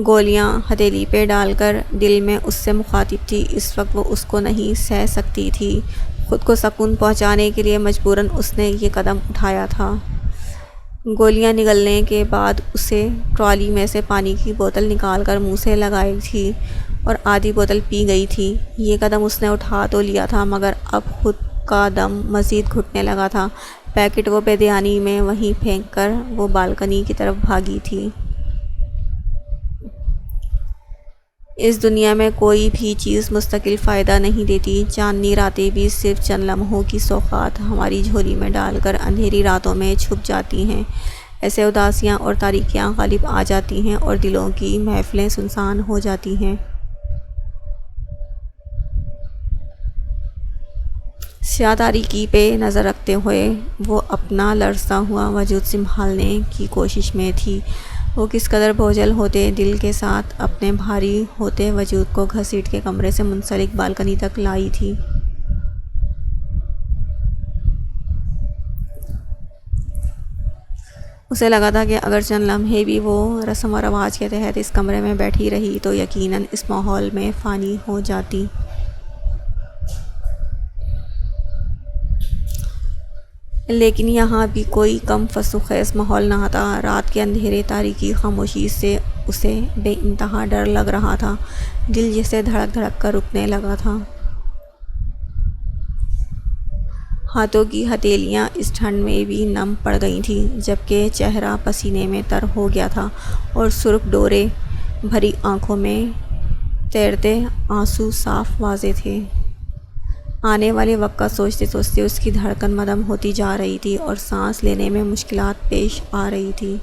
گولیاں ہتھیلی پہ ڈال کر دل میں اس سے مخاطب تھی۔ اس وقت وہ اس کو نہیں سہ سکتی تھی۔ خود کو سکون پہنچانے کے لیے مجبوراً اس نے یہ قدم اٹھایا تھا۔ گولیاں نگلنے کے بعد اسے ٹرالی میں سے پانی کی بوتل نکال کر منہ سے لگائی تھی اور آدھی بوتل پی گئی تھی۔ یہ قدم اس نے اٹھا تو لیا تھا، مگر اب خود کا دم مزید گھٹنے لگا تھا۔ پیکٹ وہ بے دھیانی میں وہیں پھینک کر وہ بالکنی کی طرف بھاگی تھی۔ اس دنیا میں کوئی بھی چیز مستقل فائدہ نہیں دیتی۔ چاندنی راتیں بھی صرف چند لمحوں کی سوغات ہماری جھولی میں ڈال کر اندھیری راتوں میں چھپ جاتی ہیں۔ ایسے اداسیاں اور تاریکیاں غالب آ جاتی ہیں اور دلوں کی محفلیں سنسان ہو جاتی ہیں۔ سیاہ تاریکی پہ نظر رکھتے ہوئے وہ اپنا لرزتا ہوا وجود سنبھالنے کی کوشش میں تھی۔ وہ کس قدر بوجھل ہوتے دل کے ساتھ اپنے بھاری ہوتے وجود کو گھسیٹ کے کمرے سے منسلک بالکنی تک لائی تھی۔ اسے لگا تھا کہ اگر چند لمحے بھی وہ رسم و رواج کے تحت اس کمرے میں بیٹھی رہی تو یقیناً اس ماحول میں فانی ہو جاتی۔ لیکن یہاں بھی کوئی کم فسق و خیز ماحول نہ تھا۔ رات کے اندھیرے تاریکی خاموشی سے اسے بے انتہا ڈر لگ رہا تھا۔ دل جیسے دھڑک دھڑک کر رکنے لگا تھا۔ ہاتھوں کی ہتھیلیاں اس ٹھنڈ میں بھی نم پڑ گئی تھیں، جبکہ چہرہ پسینے میں تر ہو گیا تھا اور سرخ ڈورے بھری آنکھوں میں تیرتے آنسو صاف واضح تھے۔ آنے والے وقت کا سوچتے سوچتے اس کی دھڑکن مدھم ہوتی جا رہی تھی اور سانس لینے میں مشکلات پیش آ رہی تھی۔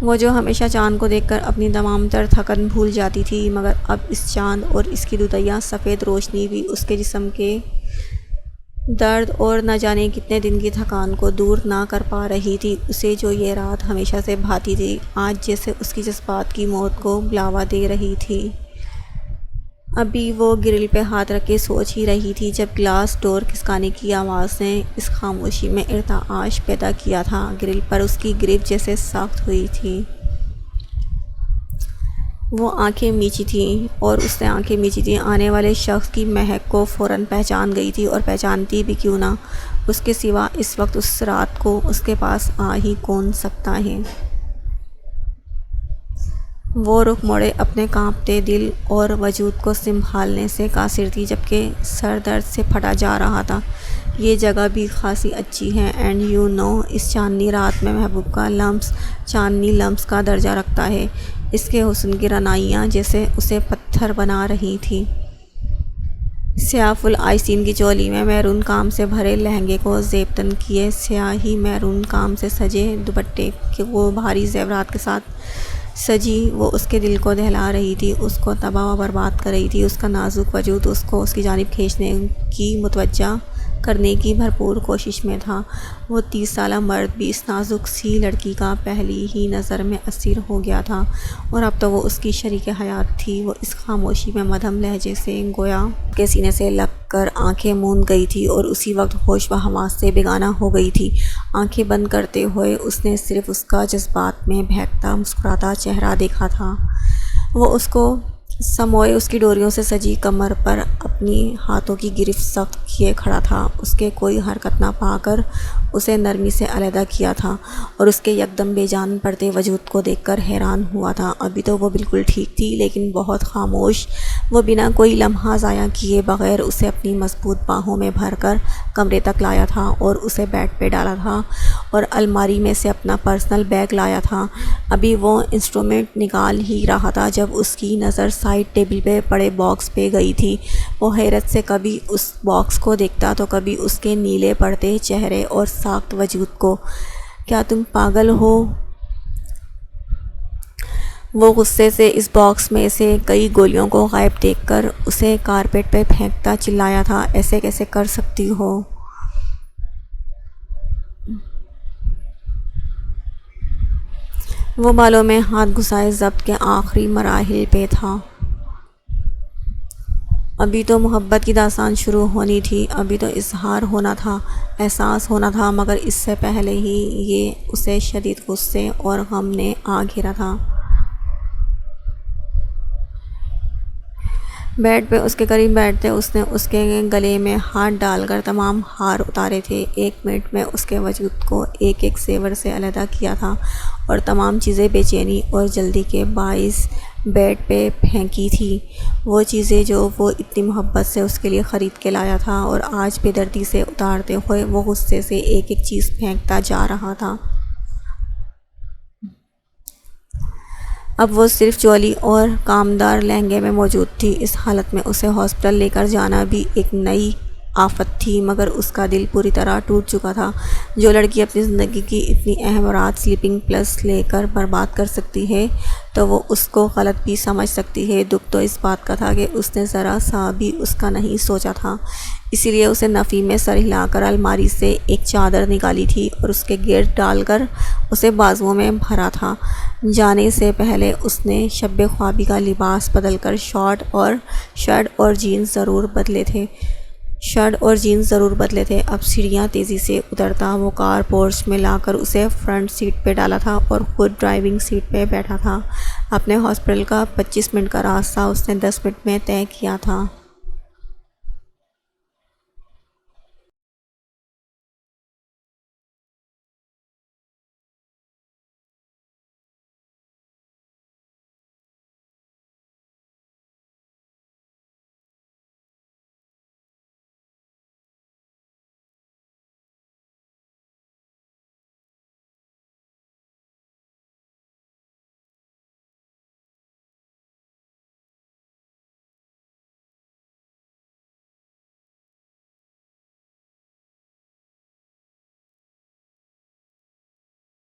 وہ جو ہمیشہ چاند کو دیکھ کر اپنی تمام تر تھکن بھول جاتی تھی، مگر اب اس چاند اور اس کی دودھیا سفید روشنی بھی اس کے جسم کے درد اور نہ جانے کتنے دن کی تھکان کو دور نہ کر پا رہی تھی۔ اسے جو یہ رات ہمیشہ سے بھاتی تھی، آج جیسے اس کی جذبات کی موت کو بلاوا دے رہی تھی۔ ابھی وہ گرل پہ ہاتھ رکھ کے سوچ ہی رہی تھی جب گلاس ڈور کھسکانے کی آواز نے اس خاموشی میں ارتعاش پیدا کیا تھا۔ گرل پر اس کی گرفت جیسے سخت ہوئی تھی۔ وہ آنکھیں میچی تھیں اور اس نے آنکھیں میچی تھیں۔ آنے والے شخص کی مہک کو فوراً پہچان گئی تھی، اور پہچانتی بھی کیوں نہ، اس کے سوا اس وقت اس رات کو اس کے پاس آ ہی کون سکتا ہے۔ وہ رخ موڑے اپنے کانپتے دل اور وجود کو سنبھالنے سے قاصر تھی، جبکہ سر درد سے پھٹا جا رہا تھا۔ یہ جگہ بھی خاصی اچھی ہے، اینڈ یو نو، اس چاندنی رات میں محبوب کا لمس چاندنی لمس کا درجہ رکھتا ہے۔ اس کے حسن کی رعنائیاں جیسے اسے پتھر بنا رہی تھیں۔ سیاہ فل آئسین کی چولی میں میرون کام سے بھرے لہنگے کو زیب تن کیے، سیاہی میرون کام سے سجے دوپٹے کو بھاری زیورات کے ساتھ سجی وہ اس کے دل کو دہلا رہی تھی، اس کو تباہ و برباد کر رہی تھی۔ اس کا نازک وجود اس کو اس کی جانب کھینچنے کی، متوجہ کرنے کی بھرپور کوشش میں تھا۔ وہ 30 سالہ مرد بھی اس نازک سی لڑکی کا پہلی ہی نظر میں اسیر ہو گیا تھا، اور اب تو وہ اس کی شریک حیات تھی۔ وہ اس خاموشی میں مدھم لہجے سے گویا کے سینے سے لگ کر آنکھیں موند گئی تھی، اور اسی وقت ہوش و حواس سے بیگانہ ہو گئی تھی۔ آنکھیں بند کرتے ہوئے اس نے صرف اس کا جذبات میں بہکتا مسکراتا چہرہ دیکھا تھا۔ وہ اس کو سموئے اس کی ڈوریوں سے سجی کمر پر اپنی ہاتھوں کی گرفت سخت کیے کھڑا تھا، اس کے کوئی حرکت نہ پا کر اسے نرمی سے علیحدہ کیا تھا، اور اس کے یکدم بے جان پڑتے وجود کو دیکھ کر حیران ہوا تھا۔ ابھی تو وہ بالکل ٹھیک تھی، لیکن بہت خاموش۔ وہ بنا کوئی لمحہ ضائع کیے بغیر اسے اپنی مضبوط باہوں میں بھر کر کمرے تک لایا تھا، اور اسے بیڈ پہ ڈالا تھا، اور الماری میں سے اپنا پرسنل بیگ لایا تھا۔ ابھی وہ انسٹرومنٹ نکال ہی رہا تھا جب اس کی نظر سائڈ ٹیبل پہ پڑے باکس پہ گئی تھی۔ وہ حیرت سے کبھی اس باکس کو دیکھتا تو کبھی اس کے نیلے پڑتے چہرے اور ساخت وجود کو۔ کیا تم پاگل ہو؟ وہ غصے سے اس باکس میں سے کئی گولیوں کو غائب دیکھ کر اسے کارپیٹ پہ پھینکتا چلایا تھا، ایسے کیسے کر سکتی ہو؟ وہ بالوں میں ہاتھ گھسائے ضبط کے آخری مراحل پہ تھا۔ ابھی تو محبت کی داستان شروع ہونی تھی، ابھی تو اظہار ہونا تھا، احساس ہونا تھا، مگر اس سے پہلے ہی یہ اسے شدید غصے اور غم نے آ گھیرا تھا۔ بیڈ پہ اس کے قریب بیٹھتے اس نے اس کے گلے میں ہاتھ ڈال کر تمام ہار اتارے تھے۔ 1 منٹ میں اس کے وجود کو ایک ایک زیور سے علیحدہ کیا تھا، اور تمام چیزیں بے چینی اور جلدی کے باعث بیڈ پہ پھینکی تھی۔ وہ چیزیں جو وہ اتنی محبت سے اس کے لیے خرید کے لایا تھا، اور آج بے دردی سے اتارتے ہوئے وہ غصے سے ایک ایک چیز پھینکتا جا رہا تھا۔ اب وہ صرف چولی اور کامدار لہنگے میں موجود تھی۔ اس حالت میں اسے ہاسپٹل لے کر جانا بھی ایک نئی آفت تھی، مگر اس کا دل پوری طرح ٹوٹ چکا تھا۔ جو لڑکی اپنی زندگی کی اتنی اہم رات سلیپنگ پلس لے کر برباد کر سکتی ہے تو وہ اس کو غلط بھی سمجھ سکتی ہے۔ دکھ تو اس بات کا تھا کہ اس نے ذرا سا بھی اس کا نہیں سوچا تھا، اسی لیے اسے نفی میں سر ہلا کر الماری سے ایک چادر نکالی تھی اور اس کے گرد ڈال کر اسے بازوؤں میں بھرا تھا۔ جانے سے پہلے اس نے شب خوابی کا لباس بدل کر شرٹ اور جینز ضرور بدلے تھے۔ اب سیڑھیاں تیزی سے اترتا وہ کار پورچ میں لا کر اسے فرنٹ سیٹ پہ ڈالا تھا اور خود ڈرائیونگ سیٹ پہ بیٹھا تھا۔ اپنے ہاسپٹل کا 25 منٹ کا راستہ اس نے 10 منٹ میں طے کیا تھا۔